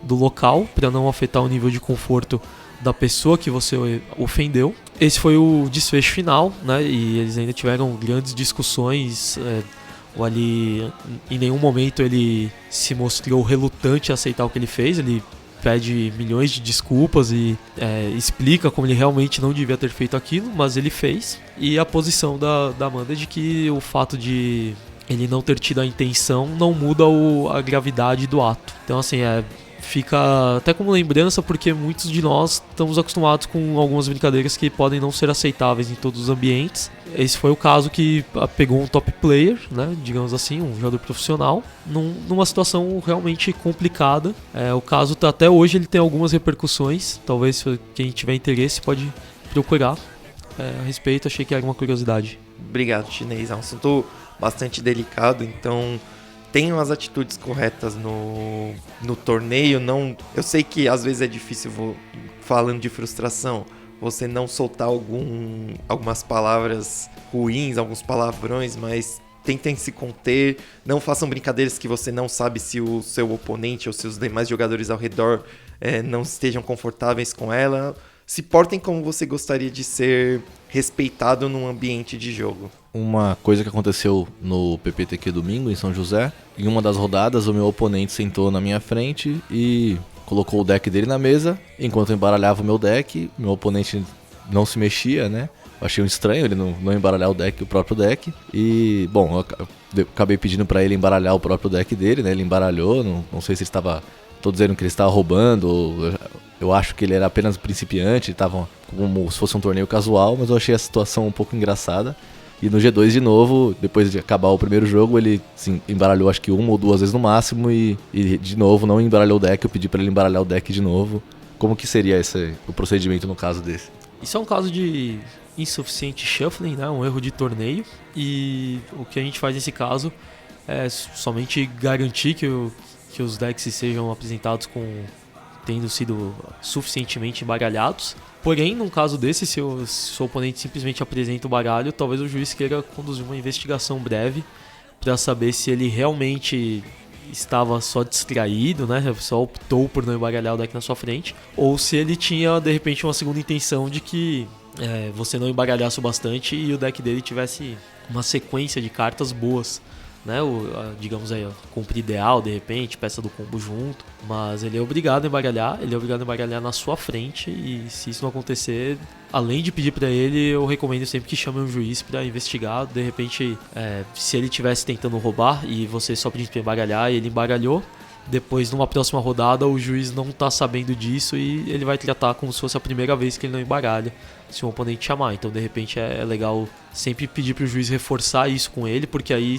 local para não afetar o nível de conforto da pessoa que você ofendeu. Esse foi o desfecho final, né? E eles ainda tiveram grandes discussões. Ali, em nenhum momento ele se mostrou relutante a aceitar o que ele fez. Ele pede milhões de desculpas e explica como ele realmente não devia ter feito aquilo, mas ele fez. E a posição da Amanda é de que o fato de ele não ter tido a intenção não muda a gravidade do ato. Então assim, fica até como lembrança, porque muitos de nós estamos acostumados com algumas brincadeiras que podem não ser aceitáveis em todos os ambientes. Esse foi o caso que pegou um top player, né, digamos assim, um jogador profissional, numa situação realmente complicada. O caso até hoje ele tem algumas repercussões, talvez quem tiver interesse pode procurar a respeito, achei que era uma curiosidade. Obrigado, Chinês, é um assunto bastante delicado, então tenham as atitudes corretas no torneio. Eu sei que às vezes é difícil, falando de frustração, você não soltar algumas palavras ruins, alguns palavrões, mas tentem se conter, não façam brincadeiras que você não sabe se o seu oponente ou se os demais jogadores ao redor não estejam confortáveis com ela. Se portem como você gostaria de ser respeitado num ambiente de jogo. Uma coisa que aconteceu no PPTQ domingo em São José, em uma das rodadas o meu oponente sentou na minha frente e colocou o deck dele na mesa, enquanto eu embaralhava o meu deck, meu oponente não se mexia, né? Eu achei estranho ele não embaralhar o próprio deck, e, bom, eu acabei pedindo pra ele embaralhar o próprio deck dele, né? Ele embaralhou, não sei se ele estava... Tô dizendo que ele estava roubando, ou eu acho que ele era apenas principiante, estava como se fosse um torneio casual, mas eu achei a situação um pouco engraçada. E no G2 de novo, depois de acabar o primeiro jogo, ele embaralhou acho que uma ou duas vezes no máximo e de novo não embaralhou o deck, eu pedi para ele embaralhar o deck de novo. Como que seria o procedimento no caso desse? Isso é um caso de insuficiente shuffling, né? Um erro de torneio, e o que a gente faz nesse caso é somente garantir que os decks sejam apresentados tendo sido suficientemente embaralhados. Porém, num caso desse, se o seu oponente simplesmente apresenta o baralho, talvez o juiz queira conduzir uma investigação breve para saber se ele realmente estava só distraído, né? Só optou por não embaralhar o deck na sua frente, ou se ele tinha de repente uma segunda intenção de que você não embaralhasse o bastante e o deck dele tivesse uma sequência de cartas boas, né? Digamos aí, compra ideal de repente, peça do combo junto, mas ele é obrigado a embaralhar, na sua frente, e se isso não acontecer, além de pedir pra ele, eu recomendo sempre que chame um juiz pra investigar. De repente, se ele estivesse tentando roubar e você só pedindo pra embaralhar e ele embaralhou, depois numa próxima rodada o juiz não tá sabendo disso e ele vai tratar como se fosse a primeira vez que ele não embaralha se o oponente chamar. Então de repente é legal sempre pedir pro juiz reforçar isso com ele, porque aí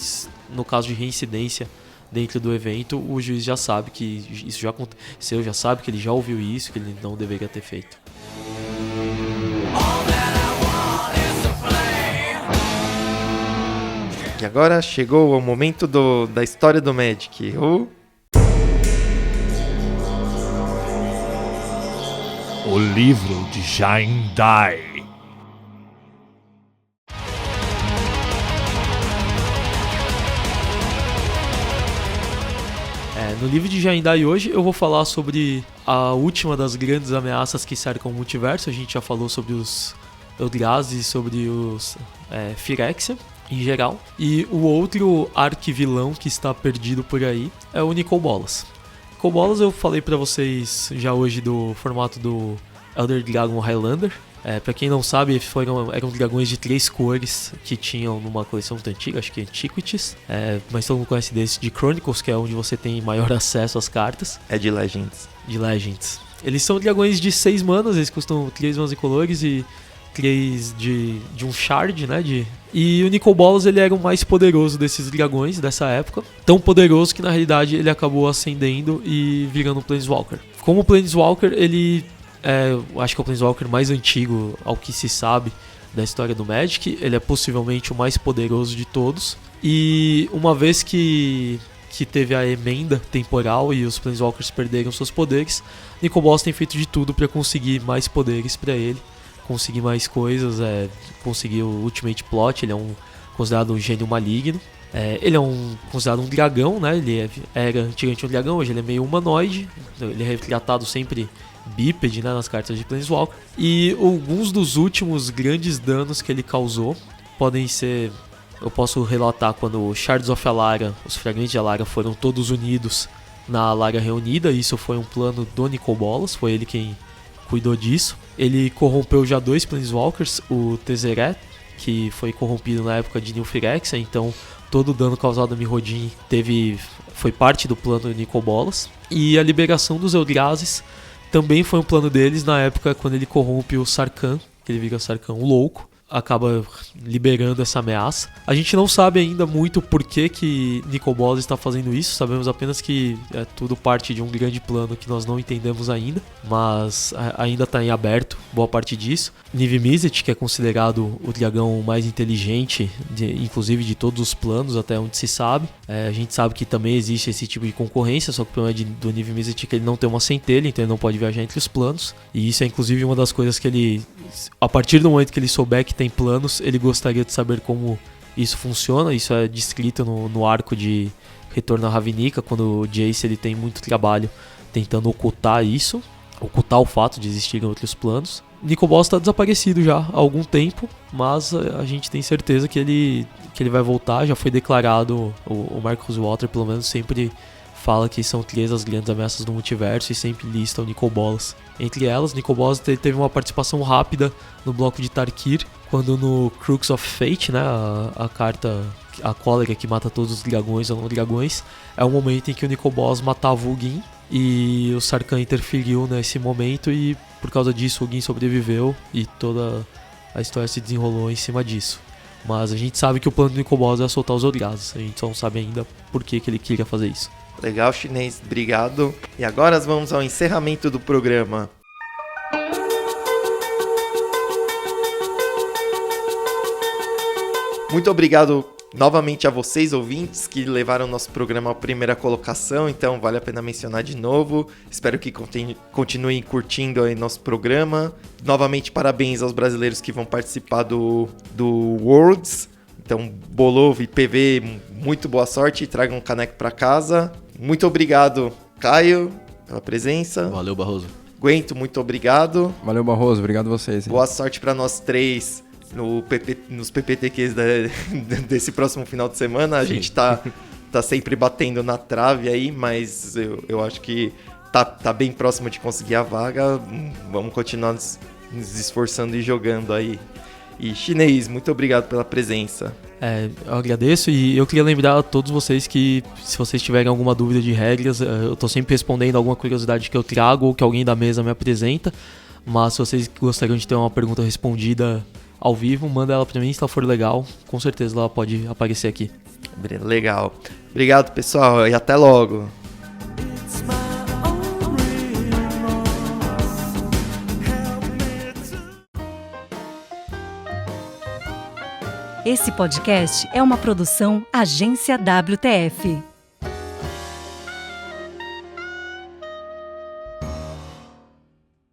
no caso de reincidência dentro do evento, o juiz já sabe que isso já aconteceu, já sabe que ele já ouviu isso, que ele não deveria ter feito. E agora chegou o momento da história do Magic. O livro de Jaindai. No livro de Jaindai hoje eu vou falar sobre a última das grandes ameaças que cercam o multiverso. A gente já falou sobre os Eldrazi e sobre os Phyrexia em geral. E o outro arquivilão que está perdido por aí é o Nicol Bolas. Nicol Bolas eu falei pra vocês já hoje do formato do Elder Dragon Highlander. Pra quem não sabe, eram dragões de 3 cores que tinham numa coleção muito antiga, acho que Antiquities, mas todo mundo conhece desse de Chronicles, que é onde você tem maior acesso às cartas. É de Legends. De Legends. Eles são dragões de 6 manas, eles custam 3 manas incolores e 3 de um shard, né? E o Nicol Bolas, ele era o mais poderoso desses dragões dessa época. Tão poderoso que na realidade ele acabou ascendendo e virando um Planeswalker. Como Planeswalker, ele acho que é o Planeswalker mais antigo ao que se sabe da história do Magic. Ele é possivelmente o mais poderoso de todos. E uma vez que teve a emenda temporal e os Planeswalkers perderam seus poderes, Nicol Bolas tem feito de tudo para conseguir mais poderes para ele, conseguir mais coisas, conseguir o Ultimate Plot. Ele é considerado um gênio maligno. Ele é considerado um dragão, né? Ele era antigamente um dragão, hoje ele é meio humanoide. Ele é retratado sempre bípede, né, nas cartas de Planeswalker. E alguns dos últimos grandes danos que ele causou podem ser... Eu posso relatar quando os Shards of Alara, os fragmentos de Alara, foram todos unidos na Alara Reunida. Isso foi um plano do Nicol Bolas, foi ele quem cuidou disso. Ele corrompeu já 2 Planeswalkers, o Tezzeret, que foi corrompido na época de New Phyrexia, então todo o dano causado a Mirrodin foi parte do plano do Nicol Bolas. E a liberação dos Eldrazi também foi um plano deles na época quando ele corrompe o Sarkhan, que ele vira Sarkhan o Louco, acaba liberando essa ameaça. A gente não sabe ainda muito por que Nicol Bolas está fazendo isso, sabemos apenas que é tudo parte de um grande plano que nós não entendemos ainda, mas ainda está em aberto boa parte disso. Niv Mizzet, que é considerado o dragão mais inteligente, inclusive de todos os planos, até onde se sabe. A gente sabe que também existe esse tipo de concorrência, só que o problema do Niv Mizzet é que ele não tem uma centelha, então ele não pode viajar entre os planos. E isso é inclusive uma das coisas que ele, a partir do momento que ele souber que tem planos, ele gostaria de saber como isso funciona. Isso é descrito no arco de Retorno a Ravnica, quando o Jace ele tem muito trabalho tentando ocultar isso, ocultar o fato de existirem outros planos. Nicol Bolas está desaparecido já há algum tempo, mas a gente tem certeza que ele vai voltar. Já foi declarado, o Marcus Walter pelo menos sempre fala que são 3 as grandes ameaças do multiverso e sempre lista o Nicol Bolas entre elas. Nicol Bolas teve uma participação rápida no bloco de Tarkir, quando no Crux of Fate, né, a carta, a cólera que mata todos os dragões ou não dragões, é o momento em que o Nicol Bolas matava o Ugin, e o Sarkhan interferiu nesse momento e por causa disso o Ugin sobreviveu e toda a história se desenrolou em cima disso. Mas a gente sabe que o plano do Nicol Bolas é soltar os Eldrazi, a gente só não sabe ainda por que ele queria fazer isso. Legal, Chinês, obrigado. E agora vamos ao encerramento do programa. Muito obrigado novamente a vocês, ouvintes, que levaram o nosso programa à primeira colocação, então vale a pena mencionar de novo. Espero que continuem curtindo aí nosso programa. Novamente, parabéns aos brasileiros que vão participar do Worlds. Então, Bolov e PV, muito boa sorte e tragam um caneco para casa. muito obrigado, Caio, pela presença. Valeu, Barroso. Guento, muito obrigado. Valeu, Barroso. Obrigado a vocês. Hein? Boa sorte para nós três nos PPTQs desse próximo final de semana. A gente tá sempre batendo na trave aí, mas eu acho que tá bem próximo de conseguir a vaga. Vamos continuar nos esforçando e jogando aí. E Chinês, muito obrigado pela presença. Eu agradeço e eu queria lembrar a todos vocês que se vocês tiverem alguma dúvida de regras, eu tô sempre respondendo alguma curiosidade que eu trago ou que alguém da mesa me apresenta, mas se vocês gostariam de ter uma pergunta respondida ao vivo, manda ela pra mim, se ela for legal, com certeza ela pode aparecer aqui. Legal. Obrigado, pessoal, e até logo. Esse podcast é uma produção Agência WTF.